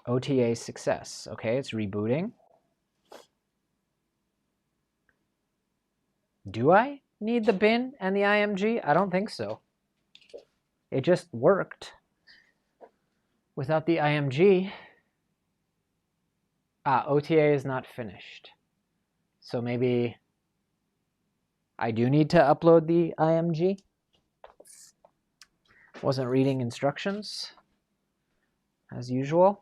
Speaker 1: OTA success. Okay, it's rebooting. Do I need the bin and the IMG? I don't think so. It just worked without the IMG. OTA is not finished. So maybe I do need to upload the IMG. Wasn't reading instructions as usual.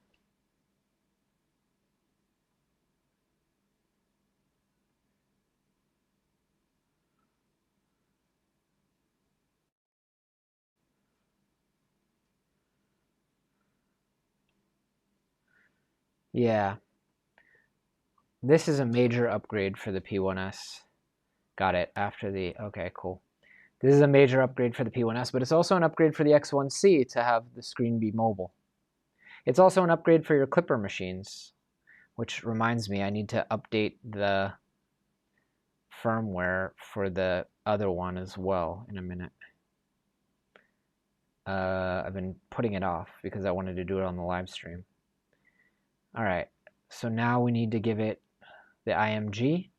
Speaker 1: Yeah. This is a major upgrade for the P1S. Got it after the, okay, cool. This is a major upgrade for the P1S, but it's also an upgrade for the X1C to have the screen be mobile. It's also an upgrade for your Clipper machines, which reminds me I need to update the firmware for the other one as well in a minute. I've been putting it off because I wanted to do it on the live stream. All right, so now we need to give it the IMG.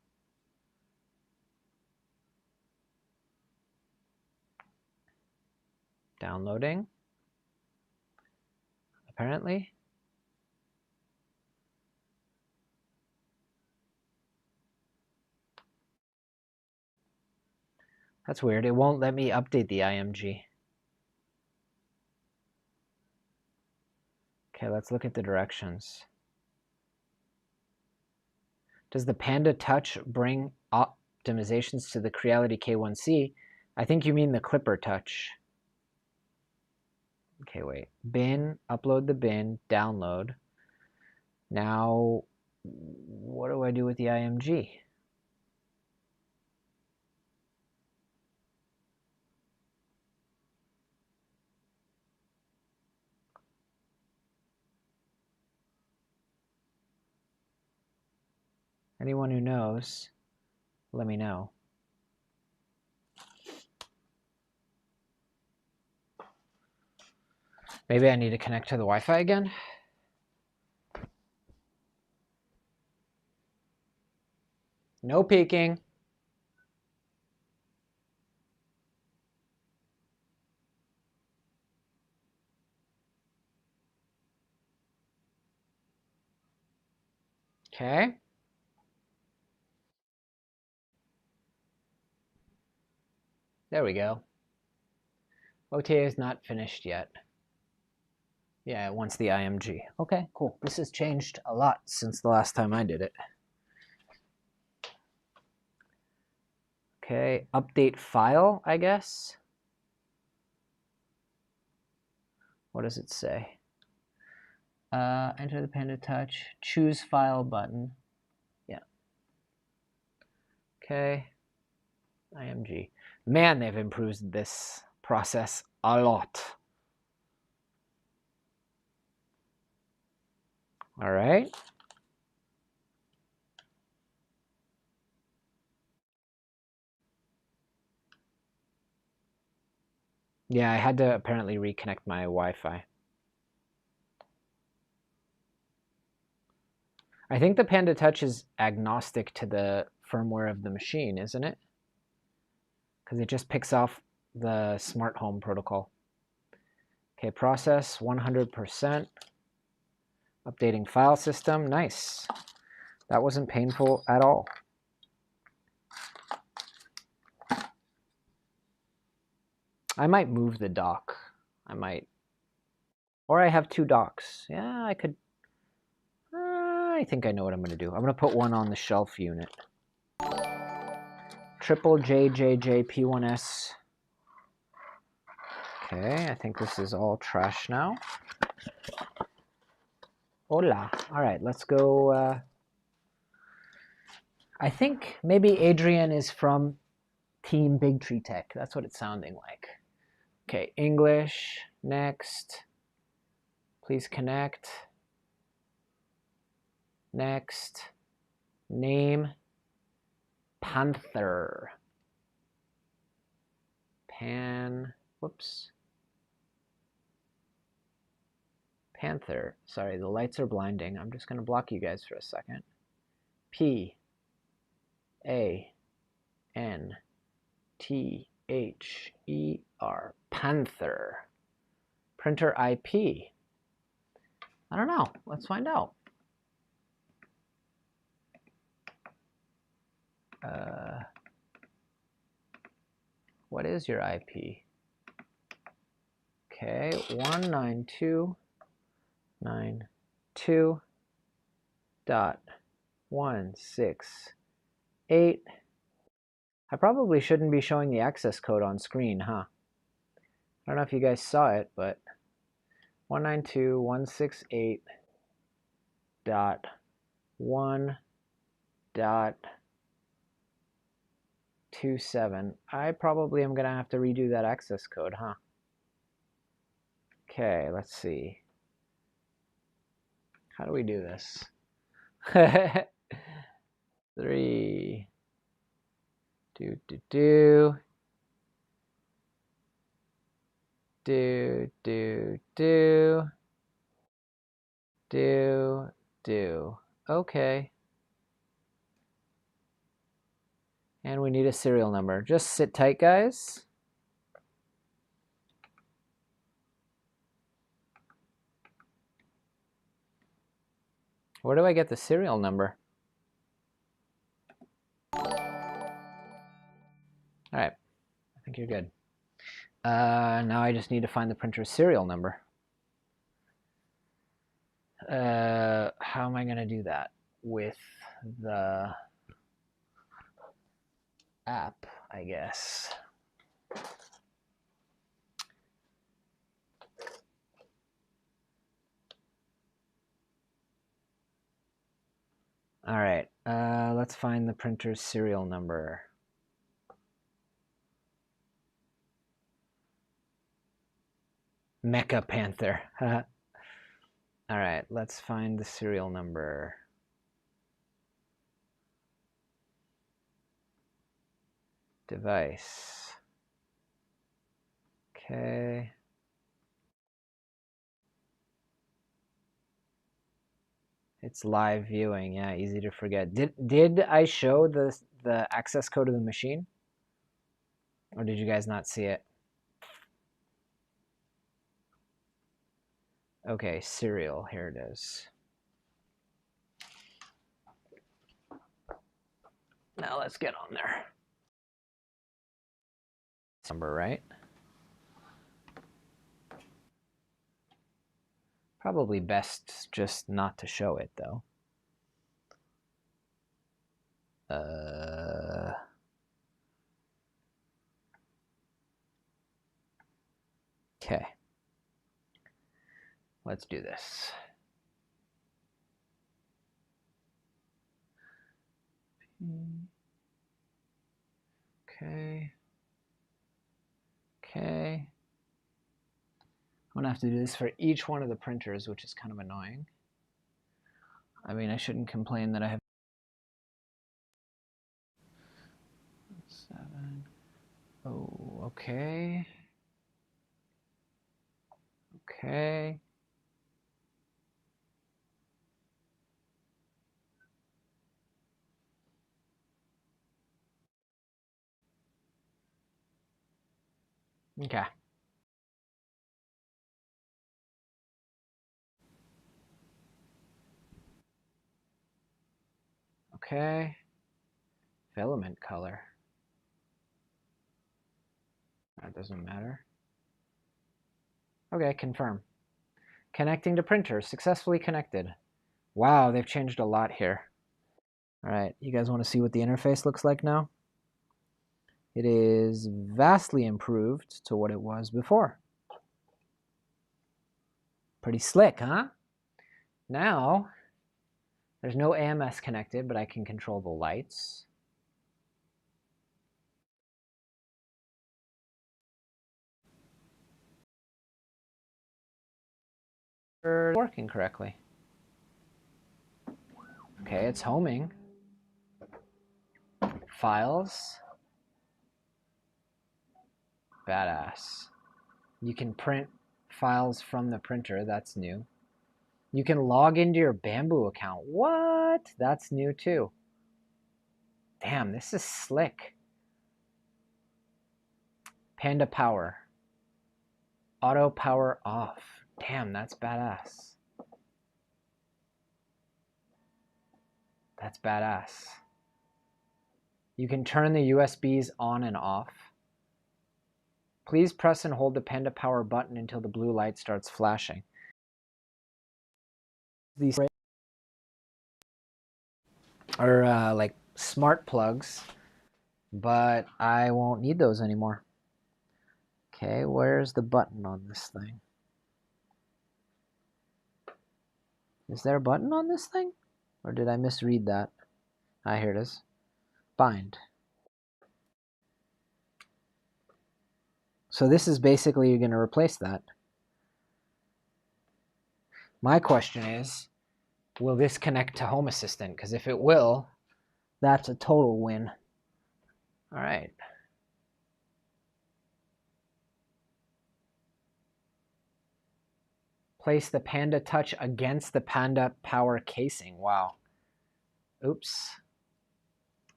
Speaker 1: Downloading, apparently. That's weird. It won't let me update the IMG. Okay, let's look at the directions. Does the Panda Touch bring optimizations to the Creality K1C? I think you mean the Clipper Touch. Okay, wait. Bin, upload the bin, download. Now, what do I do with the IMG? Anyone who knows, let me know. Maybe I need to connect to the Wi-Fi again. No peeking. Okay. There we go. OTA is not finished yet. Yeah, it wants the IMG. Okay, cool. This has changed a lot since the last time I did it. Okay, update file, I guess. What does it say? Enter the Panda Touch, choose file button. Yeah. Okay. IMG. Man, they've improved this process a lot. All right. Yeah, I had to apparently reconnect my Wi-Fi. I think the Panda Touch is agnostic to the firmware of the machine, isn't it? Because it just picks off the smart home protocol. Okay, process 100%. Updating file system, nice. That wasn't painful at all. I might move the dock. I might. Or I have two docks. Yeah, I could. I think I know what I'm going to do. I'm going to put one on the shelf unit. Triple JJJ P1S. Okay, I think this is all trash now. Hola. All right, let's go. I think maybe Adrian is from Team BigTreeTech. That's what it's sounding like. Okay, English. Next. Please connect. Next. Name. Panther. Whoops. Panther. Sorry, the lights are blinding. I'm just going to block you guys for a second. P-A-N-T-H-E-R. Panther. Printer IP. I don't know. Let's find out. What is your IP? Okay, 192.168. I probably shouldn't be showing the access code on screen, huh? I don't know if you guys saw it, but 192.1.27. I probably am going to have to redo that access code, huh? Okay, let's see. How do we do this? 3. Do. Okay. And we need a serial number. Just sit tight, guys. Where do I get the serial number? All right, I think you're good. Now I just need to find the printer's serial number. How am I going to do that? With the app, I guess. All right, let's find the printer's serial number. Mecha Panther. All right, let's find the serial number. Device. Okay. It's live viewing. Yeah, easy to forget. Did I show the access code of the machine? Or did you guys not see it? Okay, serial. Here it is. Now let's get on there. Number, right? Probably best just not to show it, though. Okay. Let's do this. Okay. Okay. I'm gonna have to do this for each one of the printers, which is kind of annoying. I mean, I shouldn't complain that I have 7. Oh, okay. Okay. Okay. Okay. Filament color. That doesn't matter. Okay, confirm. Connecting to printer. Successfully connected. Wow, they've changed a lot here. All right, you guys want to see what the interface looks like now? It is vastly improved to what it was before. Pretty slick, huh? Now, there's no AMS connected, but I can control the lights. Working correctly. Okay, it's homing. Files. Badass. You can print files from the printer. That's new. You can log into your Bambu account. What? That's new too. Damn, this is slick. Panda power. Auto power off. Damn, that's badass. That's badass. You can turn the USBs on and off. Please press and hold the Panda Power button until the blue light starts flashing. These are like smart plugs, but I won't need those anymore. Okay, where's the button on this thing? Is there a button on this thing? Or did I misread that? Ah, here it is. Bind. So this is basically you're going to replace that. My question is, will this connect to Home Assistant? Because if it will, that's a total win. All right. Place the Panda Touch against the Panda Power casing. Wow. Oops.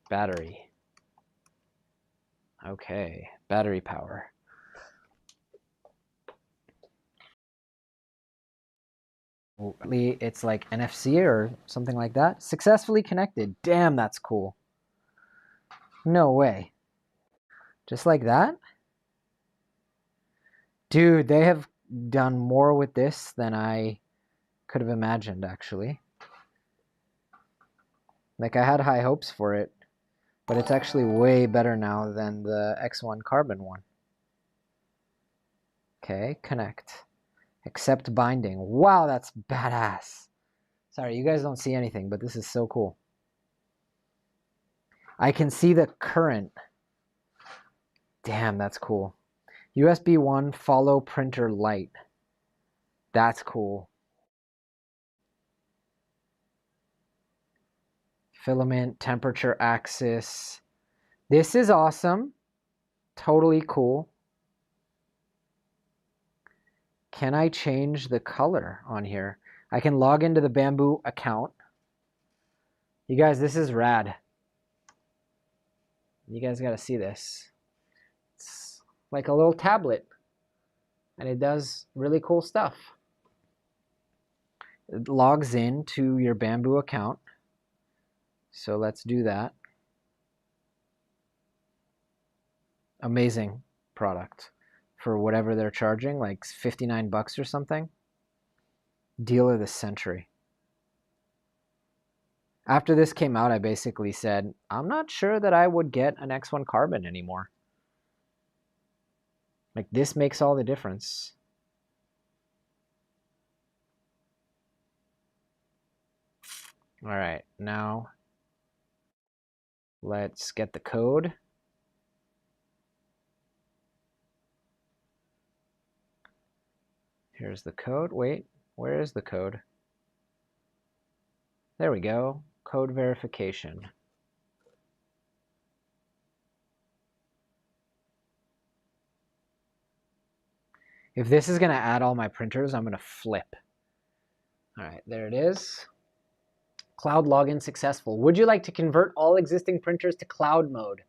Speaker 1: Battery. Okay, battery power. It's like NFC or something like that. Successfully connected. Damn, that's cool. No way. Just like that? Dude, they have done more with this than I could have imagined, actually. Like, I had high hopes for it, but it's actually way better now than the X1 Carbon one. Okay, connect. Accept binding. Wow, that's badass. Sorry, you guys don't see anything, but this is so cool. I can see the current. Damn, that's cool. USB 1 follow printer light. That's cool. Filament, temperature axis. This is awesome. Totally cool. Can I change the color on here? I can log into the Bambu account. You guys, this is rad. You guys got to see this. It's like a little tablet, and it does really cool stuff. It logs in to your Bambu account. So let's do that. Amazing product for whatever they're charging, like 59 bucks or something. Deal of the century. After this came out, I basically said, I'm not sure that I would get an X1 Carbon anymore. Like, this makes all the difference. All right, now let's get the code. Here's the code. Wait, where is the code? There we go. Code verification. If this is going to add all my printers, I'm going to flip. All right, there it is. Cloud login successful. Would you like to convert all existing printers to cloud mode?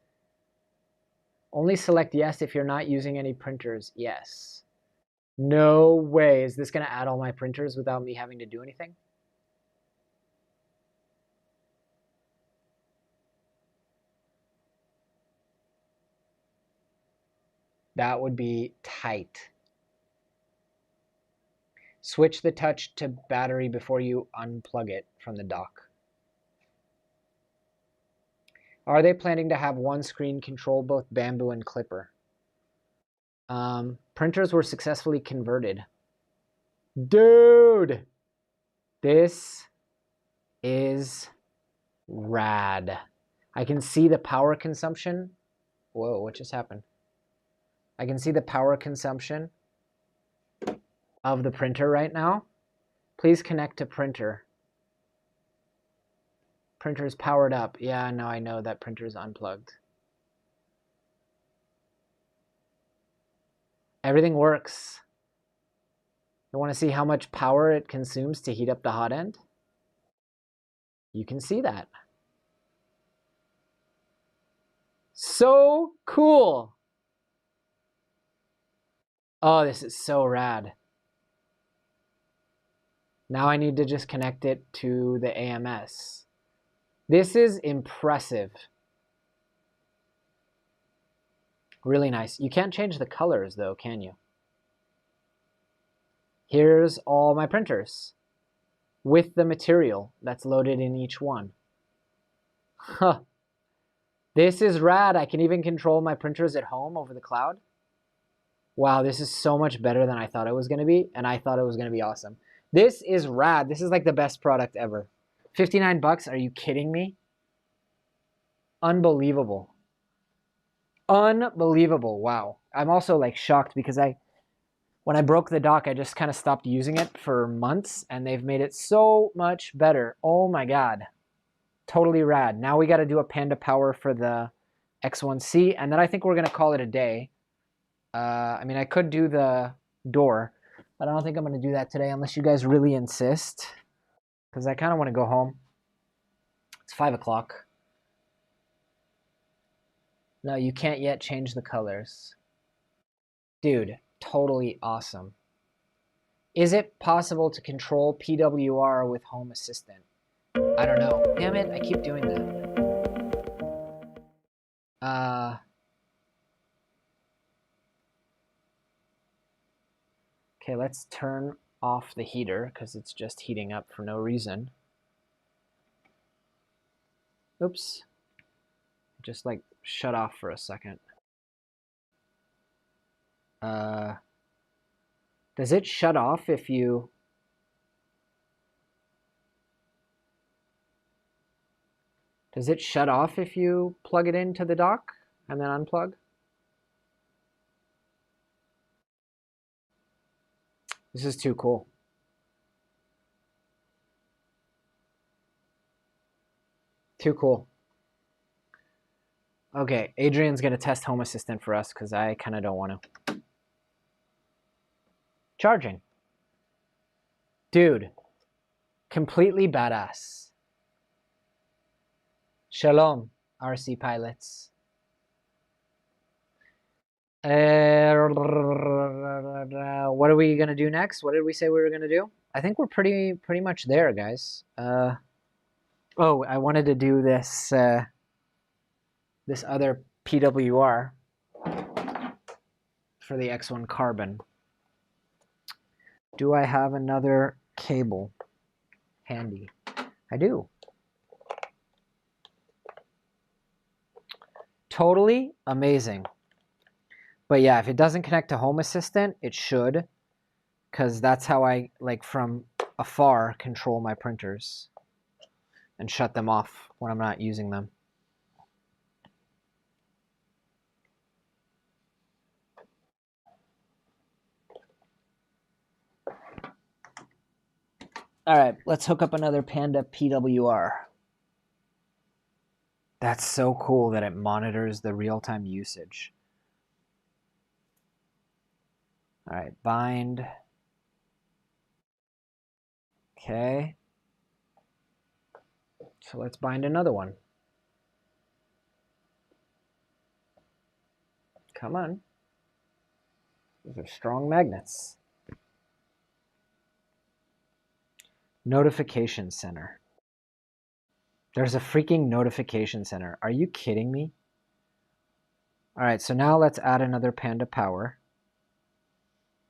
Speaker 1: Only select yes if you're not using any printers. Yes. No way. Is this going to add all my printers without me having to do anything? That would be tight. Switch the touch to battery before you unplug it from the dock. Are they planning to have one screen control both Bambu and Clipper? Printers were successfully converted. Dude! This is rad. I can see the power consumption. Whoa, what just happened? I can see the power consumption of the printer right now. Please connect to printer. Printer's powered up. Yeah, no, I know that printer's unplugged. Everything works. You want to see how much power it consumes to heat up the hot end? You can see that. So cool. Oh, this is so rad. Now I need to just connect it to the AMS. This is impressive. Really nice. You can't change the colors though, can you? Here's all my printers with the material that's loaded in each one. Huh. This is rad. I can even control my printers at home over the cloud. Wow, this is so much better than I thought it was going to be, and I thought it was going to be awesome. This is rad. This is like the best product ever. 59 bucks? Are you kidding me? Unbelievable. Unbelievable. Wow. I'm also like shocked because when I broke the dock, I just kind of stopped using it for months, and they've made it so much better. Oh my God. Totally rad. Now we got to do a Panda Power for the X1C, and then I think we're going to call it a day. I mean, I could do the door, but I don't think I'm going to do that today unless you guys really insist, because I kind of want to go home. It's 5 o'clock. No, you can't yet change the colors. Dude, totally awesome. Is it possible to control PWR with Home Assistant? I don't know. Damn it, I keep doing that. Okay, let's turn off the heater because it's just heating up for no reason. Oops. Just like shut off for a second. Does it shut off if you... Does it shut off if you plug it into the dock and then unplug? This is too cool. Too cool. Okay, Adrian's going to test Home Assistant for us because I kind of don't want to. Charging. Dude, completely badass. Shalom, RC pilots. What are we going to do next? What did we say we were going to do? I think we're pretty much there, guys. Oh, I wanted to do this this other PWR for the X1 Carbon. Do I have another cable handy? I do. Totally amazing. But yeah, if it doesn't connect to Home Assistant, it should, because that's how I, like, from afar control my printers and shut them off when I'm not using them. All right, let's hook up another Panda PWR. That's so cool that it monitors the real-time usage. All right, bind. Okay. So let's bind another one. Come on. Those are strong magnets. Notification center. There's a freaking notification center. Are you kidding me? All right, so now let's add another Panda Power.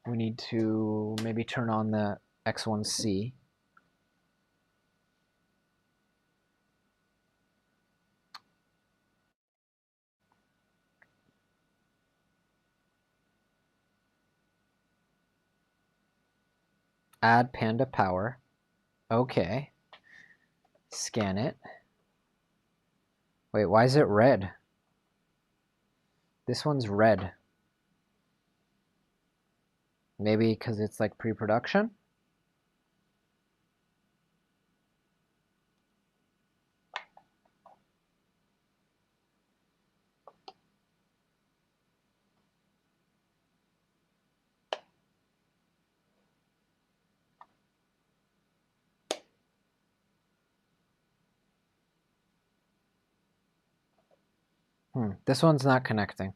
Speaker 1: We need to maybe turn on the X1C. Add Panda Power. Okay. Scan it. Wait, why is it red? This one's red. Maybe because it's like pre-production? This one's not connecting.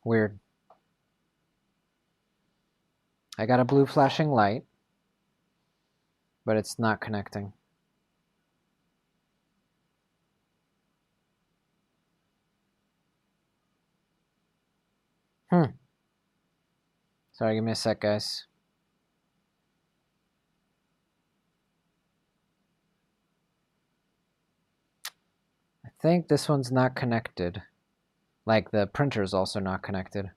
Speaker 1: Weird. I got a blue flashing light. but it's not connecting. Sorry, give me a sec, guys. I think this one's not connected. Like, the printer's also not connected.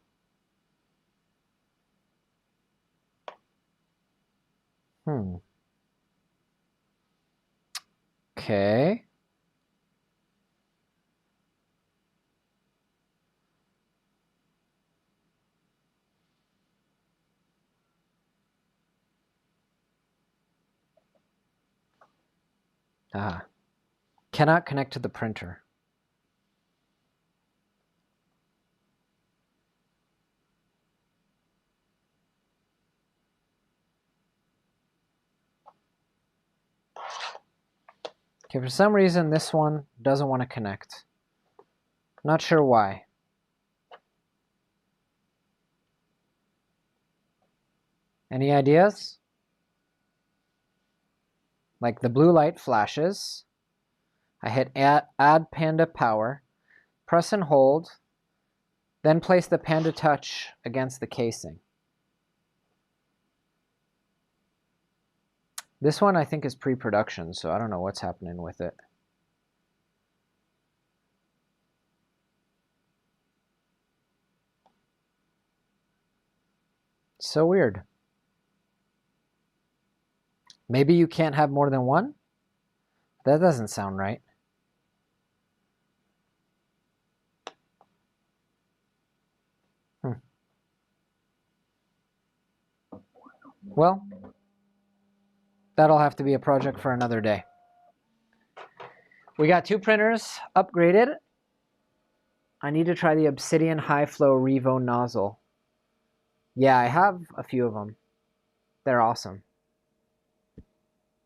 Speaker 1: Okay. Ah. Cannot connect to the printer. Okay, for some reason this one doesn't want to connect. Not sure why. Any ideas? Like the blue light flashes. I hit add Panda Power, press and hold, then place the Panda Touch against the casing. This one I think is pre-production, so I don't know what's happening with it. So weird. Maybe you can't have more than one? That doesn't sound right. Well, that'll have to be a project for another day. We got 2 printers upgraded. I need to try the Obsidian High Flow Revo nozzle. Yeah, I have a few of them. They're awesome.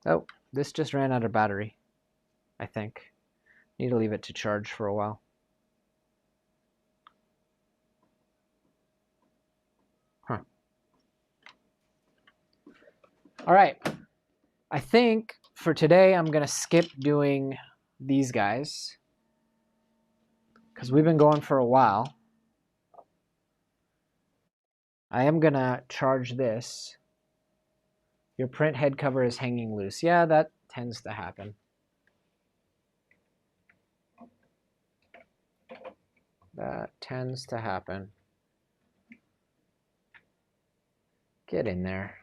Speaker 1: Oh, this just ran out of battery, I think. Need to leave it to charge for a while. Huh. All right. I think for today I'm going to skip doing these guys because we've been going for a while. I am going to charge this. Your print head cover is hanging loose. Yeah, that tends to happen. That tends to happen. Get in there.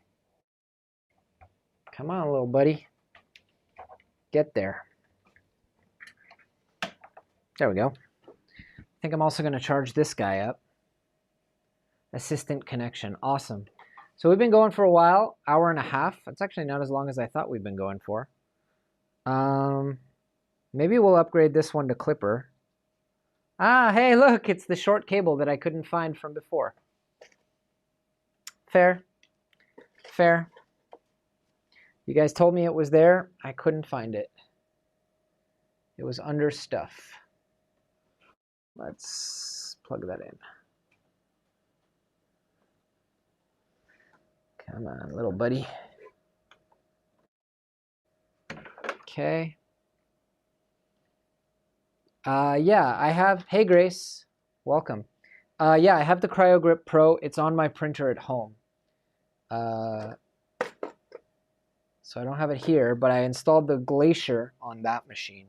Speaker 1: Come on, little buddy. Get there. There we go. I think I'm also going to charge this guy up. Assistant connection. Awesome. So we've been going for a while, hour and a half. It's actually not as long as I thought we've been going for. Maybe we'll upgrade this one to Clipper. Ah, hey, look, it's the short cable that I couldn't find from before. Fair. Fair. You guys told me it was there. I couldn't find it. It was under stuff. Let's plug that in. Come on, little buddy. Okay. Yeah, I have, hey Grace, welcome. Yeah, I have the CryoGrip Pro. It's on my printer at home. So I don't have it here, but I installed the Glacier on that machine.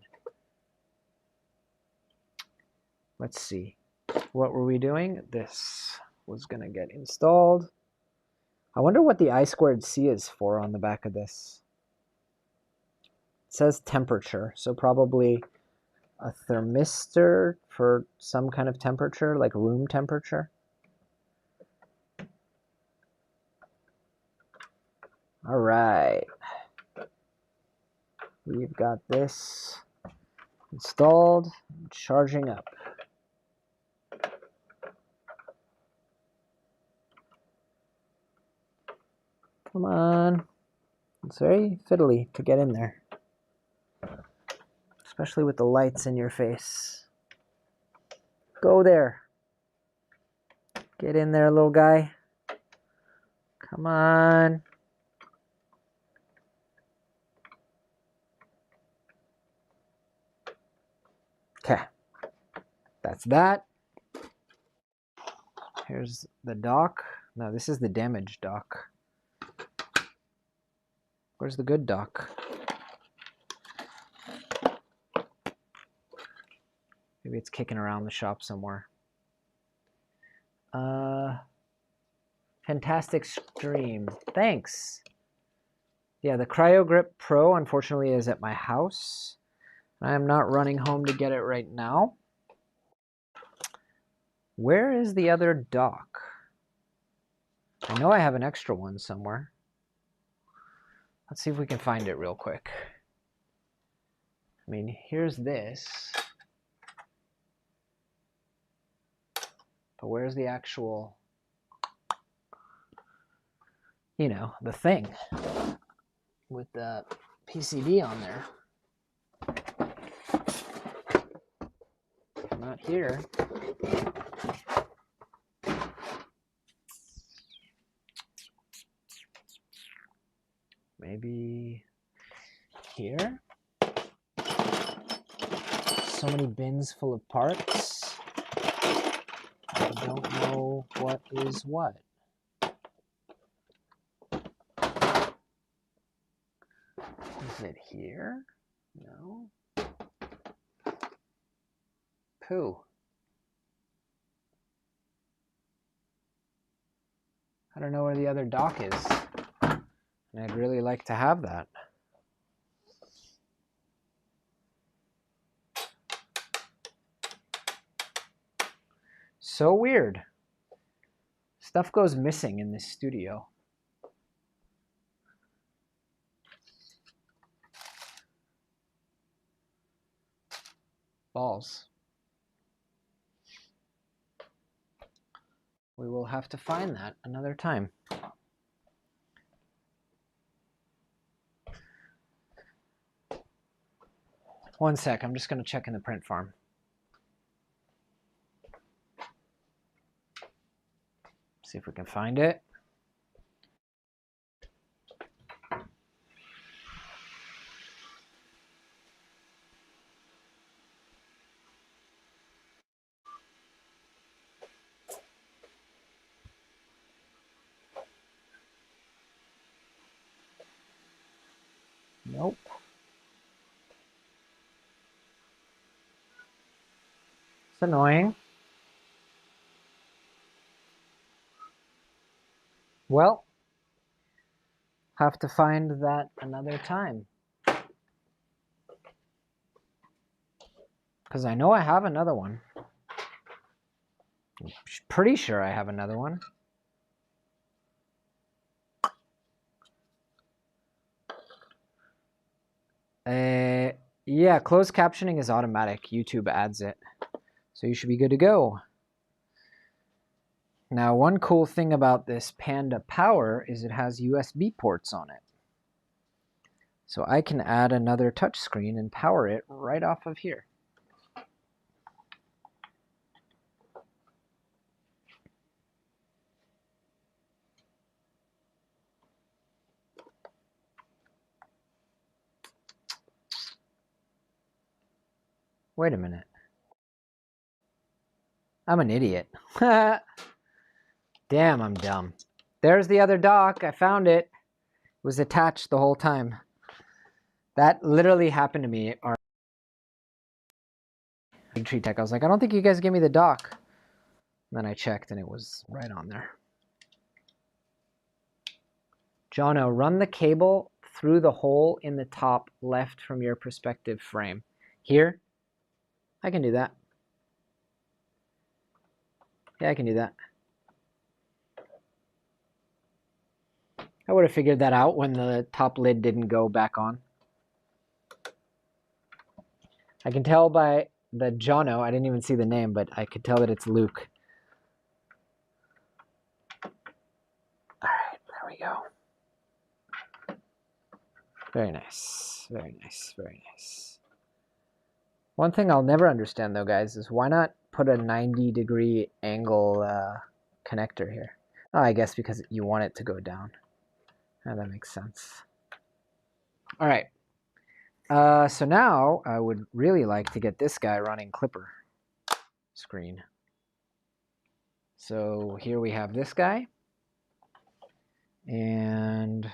Speaker 1: Let's see. What were we doing? This was gonna get installed. I wonder what the I2C is for on the back of this. It says temperature, so probably a thermistor for some kind of temperature, like room temperature. All right. We've got this installed, charging up. Come on. It's very fiddly to get in there, especially with the lights in your face. Go there. Get in there, little guy. Come on. Okay, that's that. Here's the dock. No, this is the damaged dock. Where's the good dock? Maybe it's kicking around the shop somewhere. Fantastic stream. Thanks. Yeah, the CryoGrip Pro, unfortunately, is at my house. I am not running home to get it right now. Where is the other dock? I know I have an extra one somewhere. Let's see if we can find it real quick. I mean, here's this. But where's the actual, you know, the thing with the PCB on there? Not here. Maybe here? So many bins full of parts. I don't know what is what. Is it here? No. Pooh. I don't know where the other dock is. And I'd really like to have that. So weird. Stuff goes missing in this studio. Balls. We will have to find that another time. One sec, I'm just going to check in the print farm. See if we can find it. Nope. It's annoying. Well, have to find that another time. Because I know I have another one. I'm pretty sure I have another one. Yeah, closed captioning is automatic. YouTube adds it. So you should be good to go. Now, one cool thing about this Panda Power is it has USB ports on it. So I can add another touchscreen and power it right off of here. Wait a minute. I'm an idiot. Damn, I'm dumb. There's the other dock. I found it. It was attached the whole time. That literally happened to me. BigTreeTech. I was like, I don't think you guys gave me the dock. And then I checked and it was right on there. Jono, run the cable through the hole in the top left from your perspective frame. Here? I can do that. Yeah, I can do that. I would have figured that out when the top lid didn't go back on. I can tell by the Jono, I didn't even see the name, but I could tell that it's Luke. All right, there we go. Very nice, very nice, very nice. One thing I'll never understand though, guys, is why not put a 90-degree angle connector here? Oh, I guess because you want it to go down. Oh, that makes sense. All right. So now I would really like to get this guy running Clipper screen. So here we have this guy. And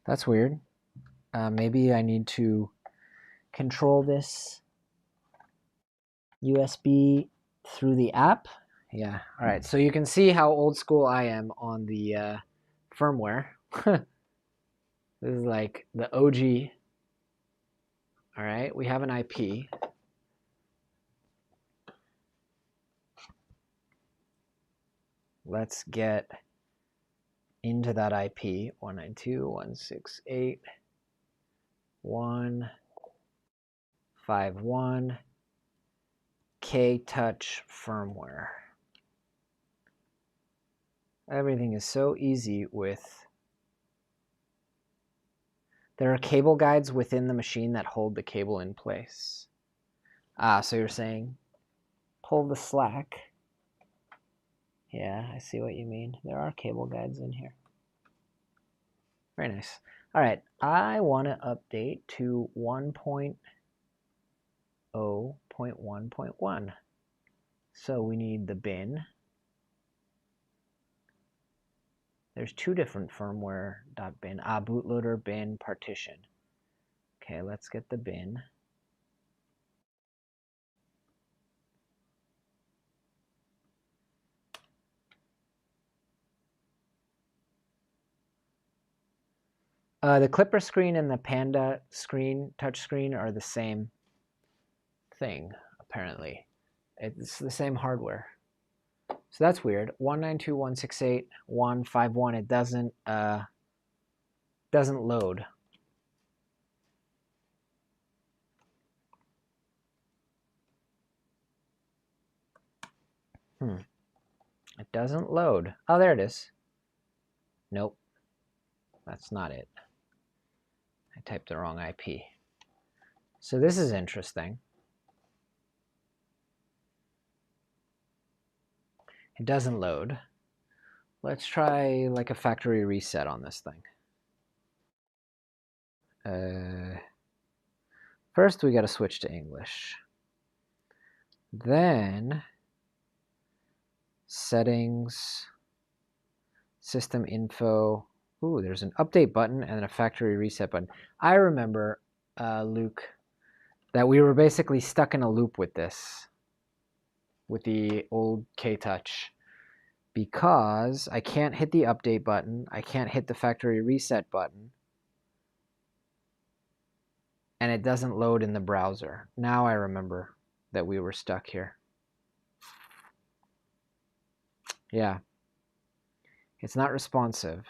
Speaker 1: that's weird. Maybe I need to control this USB through the app. Yeah, all right. So you can see how old school I am on the firmware. This is like the OG. All right, we have an IP. Let's get into that IP, 192.168.151 K-Touch firmware. Everything is so easy with... There are cable guides within the machine that hold the cable in place. So you're saying pull the slack. Yeah, I see what you mean. There are cable guides in here. Very nice. All right, I want to update to 1.0.1.1. So we need the bin. There's two different firmware.bin. Bootloader, bin, partition. Okay, let's get the bin. The Clipper screen and the Panda screen, touch screen, are the same thing, apparently. It's the same hardware. So that's weird. 192.168.151. It doesn't load. It doesn't load. Oh, there it is. Nope. That's not it. I typed the wrong IP. So this is interesting. It doesn't load. Let's try like a factory reset on this thing. First, we got to switch to English. Then, settings, system info. Ooh, there's an update button and then a factory reset button. I remember, Luke, that we were basically stuck in a loop with this, with the old K-Touch, because I can't hit the update button, I can't hit the factory reset button, and it doesn't load in the browser. Now I remember that we were stuck here. Yeah. It's not responsive.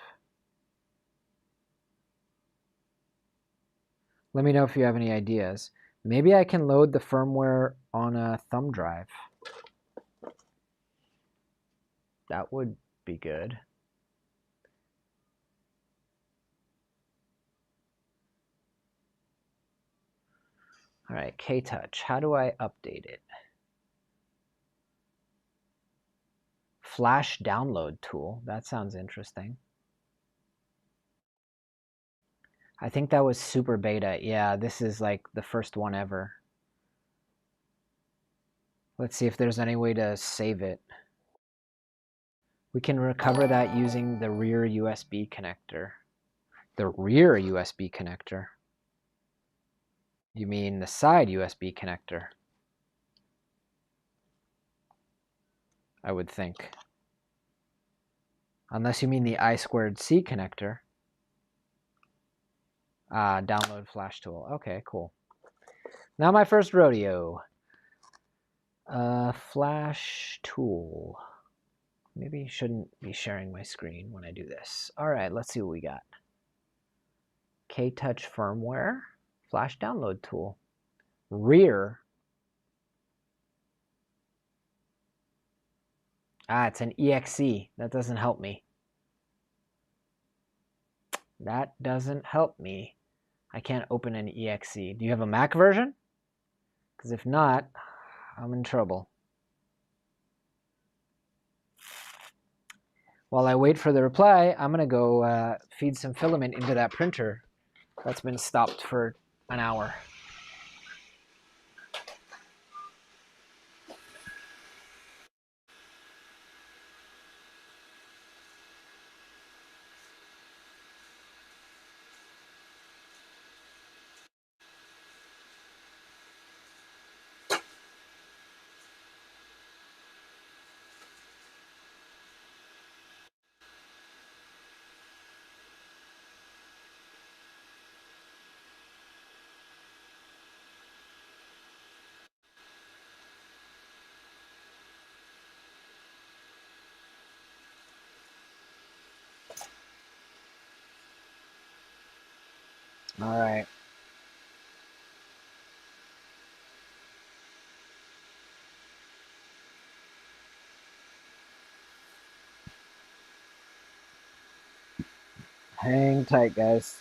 Speaker 1: Let me know if you have any ideas. Maybe I can load the firmware on a thumb drive. That would be good. All right, K-Touch. How do I update it? Flash download tool. That sounds interesting. I think that was super beta. Yeah, this is like the first one ever. Let's see if there's any way to save it. We can recover that using the rear USB connector. The rear USB connector? You mean the side USB connector? I would think. Unless you mean the I2C connector. Download flash tool. Okay, cool. Now my first rodeo. Flash tool. Maybe I shouldn't be sharing my screen when I do this. All right, let's see what we got. K-Touch firmware. Flash download tool. Rear. It's an EXE. That doesn't help me. That doesn't help me. I can't open an EXE. Do you have a Mac version? Because if not, I'm in trouble. while I wait for the reply, I'm gonna go feed some filament into that printer that's been stopped for an hour. All right. Hang tight, guys.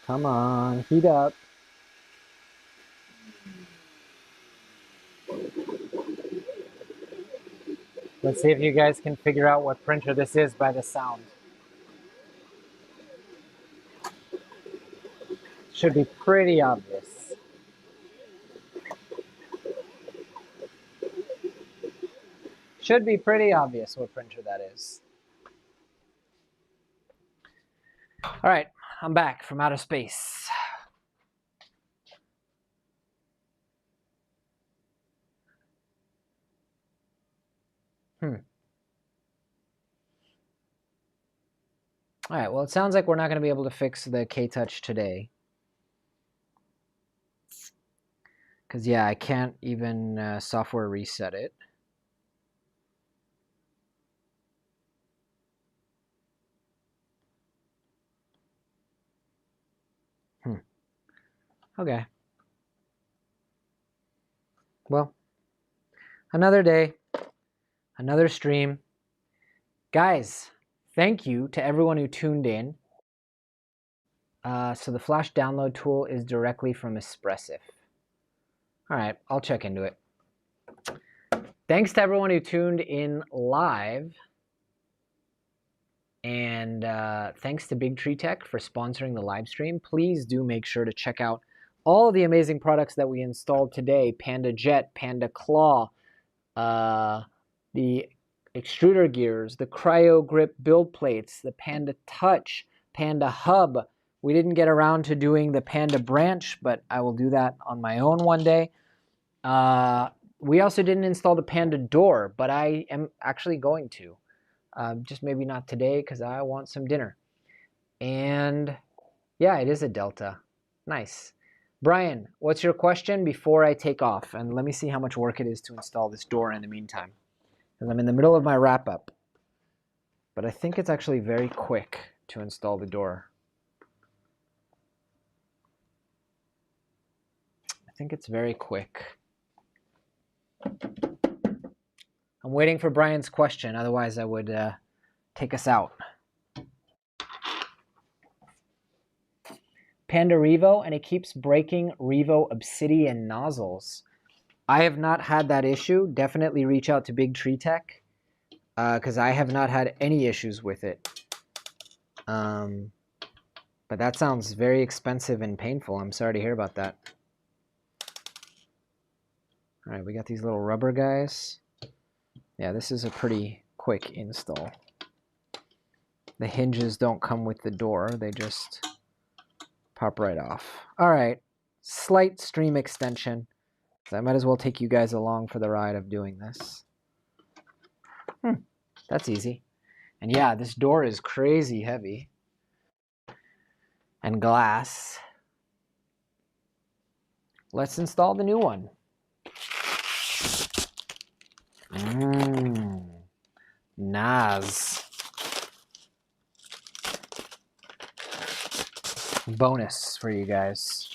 Speaker 1: Come on, heat up. Let's see if you guys can figure out what printer this is by the sound. Should be pretty obvious. Should be pretty obvious what printer that is. All right, I'm back from outer space. All right, well, it sounds like we're not going to be able to fix the K-Touch today. Because, yeah, I can't even software reset it. Okay. Well, another day, another stream. Guys, thank you to everyone who tuned in. So the flash download tool is directly from Espressif. All right, I'll check into it. Thanks to everyone who tuned in live. And thanks to BigTreeTech for sponsoring the live stream. Please do make sure to check out all of the amazing products that we installed today. Panda Jet, Panda Claw, the Extruder gears, the CryoGrip Build Plates, the Panda Touch, Panda Hub. We didn't get around to doing the Panda Branch, but I will do that on my own one day. We also didn't install the Panda Door, but I am actually going to. Just maybe not today because I want some dinner. And yeah, it is a Delta. Nice. Brian, what's your question before I take off? And let me see how much work it is to install this door in the meantime. Because I'm in the middle of my wrap up. But I think it's actually very quick to install the door. I think it's very quick. I'm waiting for Brian's question, otherwise I would take us out. Panda Revo, and it keeps breaking Revo obsidian nozzles. I have not had that issue. Definitely reach out to BigTreeTech because I have not had any issues with it. But that sounds very expensive and painful. I'm sorry to hear about that. All right, we got these little rubber guys. Yeah, this is a pretty quick install. The hinges don't come with the door. They just pop right off. All right, slight stream extension. So I might as well take you guys along for the ride of doing this. That's easy. And yeah, this door is crazy heavy. and glass. Let's install the new one. Nice. Bonus for you guys.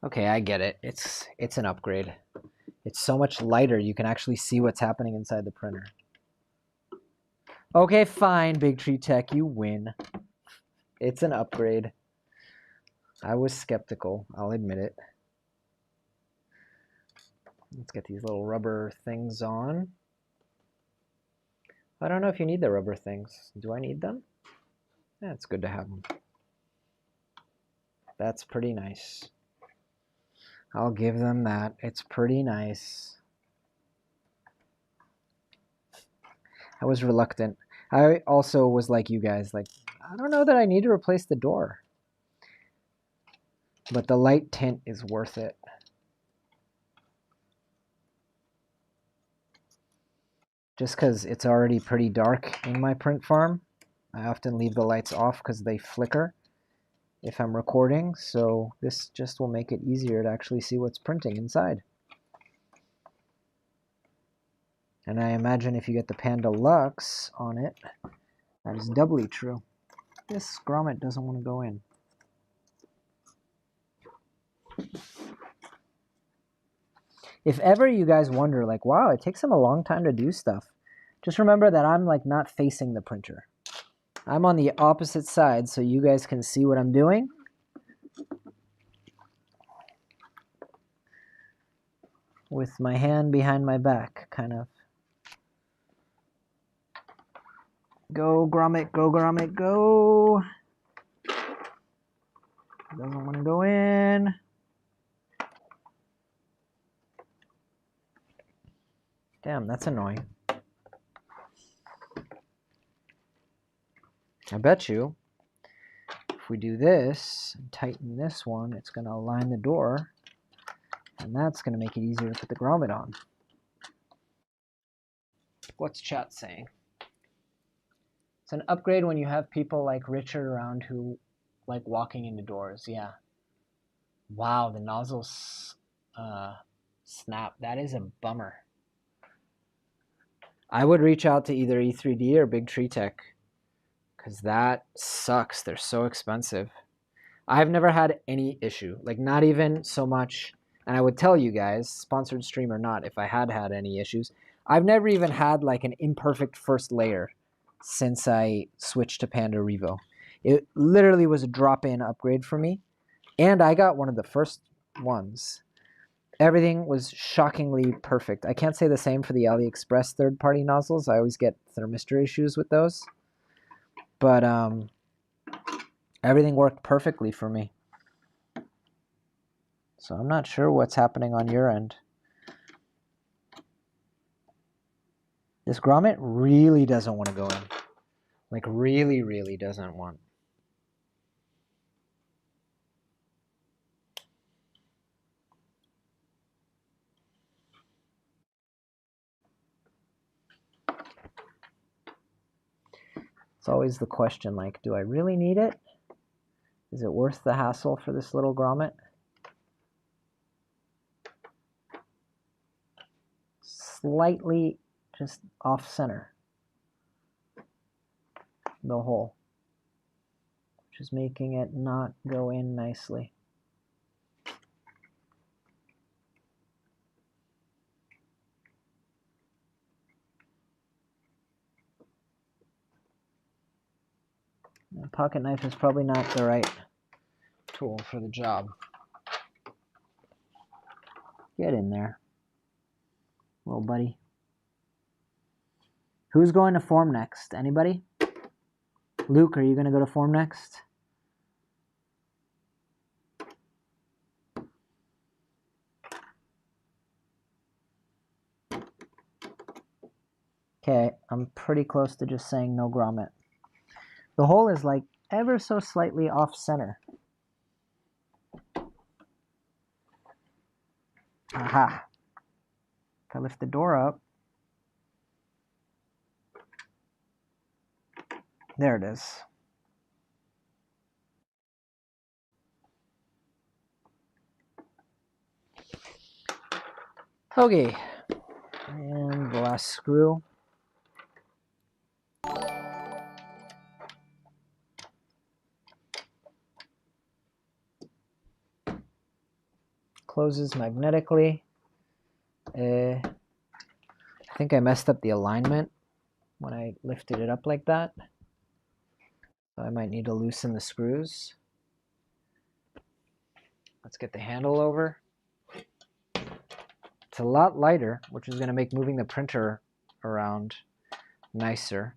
Speaker 1: Okay, I get it. It's an upgrade. It's so much lighter. You can actually see what's happening inside the printer. Okay, fine, BigTreeTech, you win. It's an upgrade. I was skeptical, I'll admit it. Let's get these little rubber things on. I don't know if you need the rubber things. Do I need them? Yeah, it's good to have them. That's pretty nice. I'll give them that. It's pretty nice. I was reluctant. I also was like you guys, like, I don't know that I need to replace the door. But the light tint is worth it. Just because it's already pretty dark in my print farm. I often leave the lights off because they flicker if I'm recording, so this just will make it easier to actually see what's printing inside. And I imagine if you get the Panda Lux on it, that is doubly true. This grommet doesn't want to go in. If ever you guys wonder, like, wow, it takes them a long time to do stuff, just remember that I'm like not facing the printer. I'm on the opposite side so you guys can see what I'm doing. With my hand behind my back, kind of. Go, grommet, go, grommet, go. Doesn't want to go in. Damn, that's annoying. I bet you if we do this and tighten this one, it's going to align the door, and that's going to make it easier to put the grommet on. What's chat saying? It's an upgrade when you have people like Richard around who like walking into doors. Yeah. Wow, the nozzles snap. That is a bummer. I would reach out to either E3D or BigTreeTech because that sucks. They're so expensive. I've never had any issue, like not even so much, and I would tell you guys, sponsored stream or not, if I had had any issues. I've never even had like an imperfect first layer since I switched to Panda Revo. It literally was a drop-in upgrade for me, and I got one of the first ones. Everything was shockingly perfect. I can't say the same for the AliExpress third-party nozzles. I always get thermistor issues with those. But everything worked perfectly for me. So I'm not sure what's happening on your end. This grommet really doesn't want to go in. Like really, really doesn't want. It's always the question, like, do I really need it? Is it worth the hassle for this little grommet? Slightly just off center, the hole, which is making it not go in nicely. A pocket knife is probably not the right tool for the job. Get in there, little buddy. Who's going to form next? Anybody? Luke, are you going to go to form next? Okay, I'm pretty close to just saying no grommet. The hole is like ever so slightly off center. Aha. If I lift the door up, There it is. Okay, and the last screw. Closes magnetically. I think I messed up the alignment when I lifted it up like that. So I might need to loosen the screws. Let's get the handle over. It's a lot lighter, which is going to make moving the printer around nicer.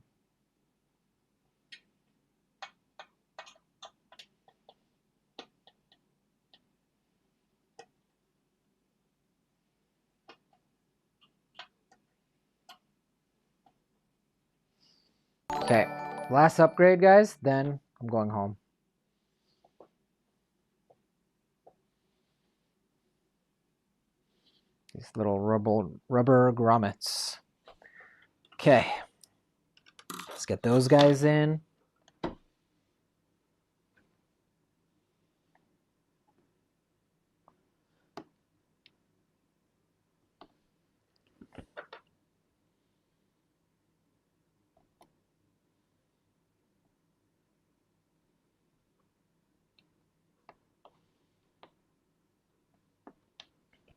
Speaker 1: Okay, last upgrade, guys, then I'm going home. These little rubber grommets. Okay, let's get those guys in.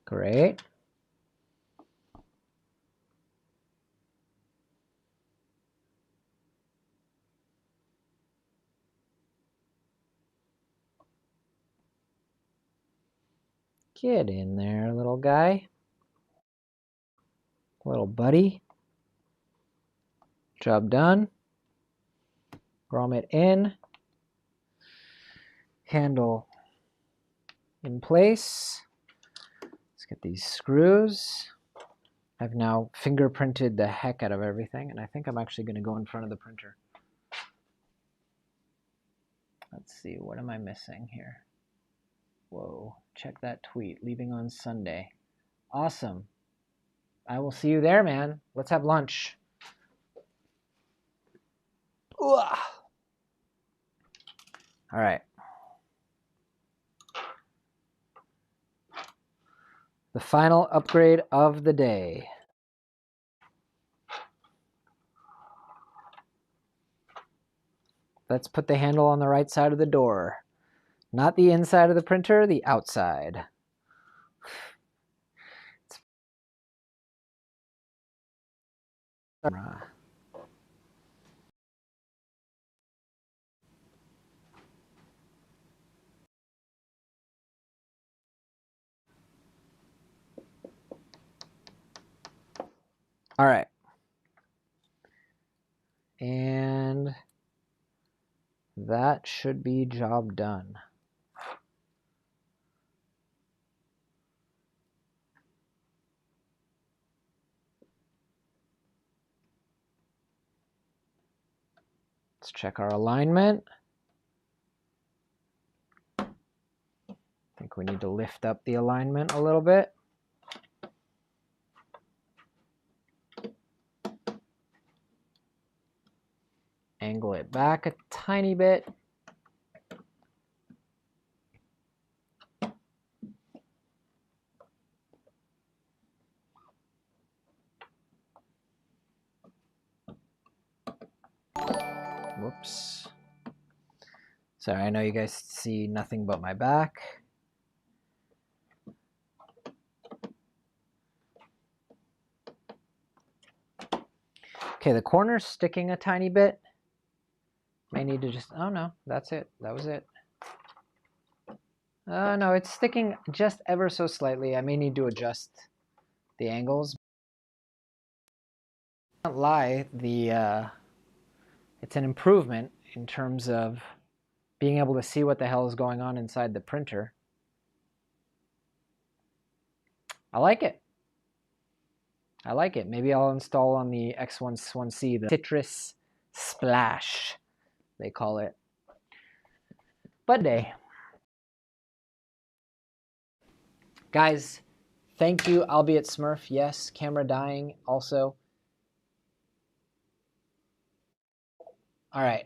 Speaker 1: Great. Get in there, little guy. Little buddy. Job done. Grommet in. Handle in place. Let's get these screws. I've now fingerprinted the heck out of everything, and I think I'm actually going to go in front of the printer. Let's see, what am I missing here? Whoa, check that tweet, leaving on Sunday. Awesome. I will see you there, man. Let's have lunch. Ooh. All right. The final upgrade of the day. Let's put the handle on the right side of the door. Not the inside of the printer, the outside. All right. And that should be job done. Let's check our alignment. I think we need to lift up the alignment a little bit. Angle it back a tiny bit. Whoops. Sorry, I know you guys see nothing but my back. Okay, the corner's sticking a tiny bit. May need to just, oh no, that's it. That was it. No, it's sticking just ever so slightly. I may need to adjust the angles. I can't lie, it's an improvement in terms of being able to see what the hell is going on inside the printer. I like it. I like it. Maybe I'll install on the X11C the Citrus Splash, they call it. But day. Guys, thank you. Albeit Smurf, yes. Camera dying also. All right.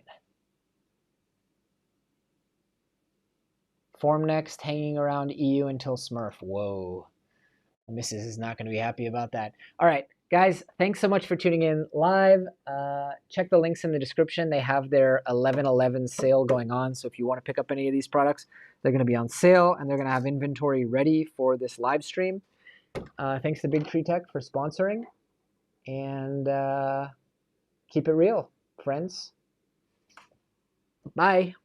Speaker 1: Form next, hanging around EU until Smurf. Whoa. Mrs. is not going to be happy about that. All right, guys, thanks so much for tuning in live. Check the links in the description. They have their 11/11 sale going on. So if you want to pick up any of these products, they're going to be on sale and they're going to have inventory ready for this live stream. Thanks to BigTreeTech for sponsoring. And keep it real, friends. Bye.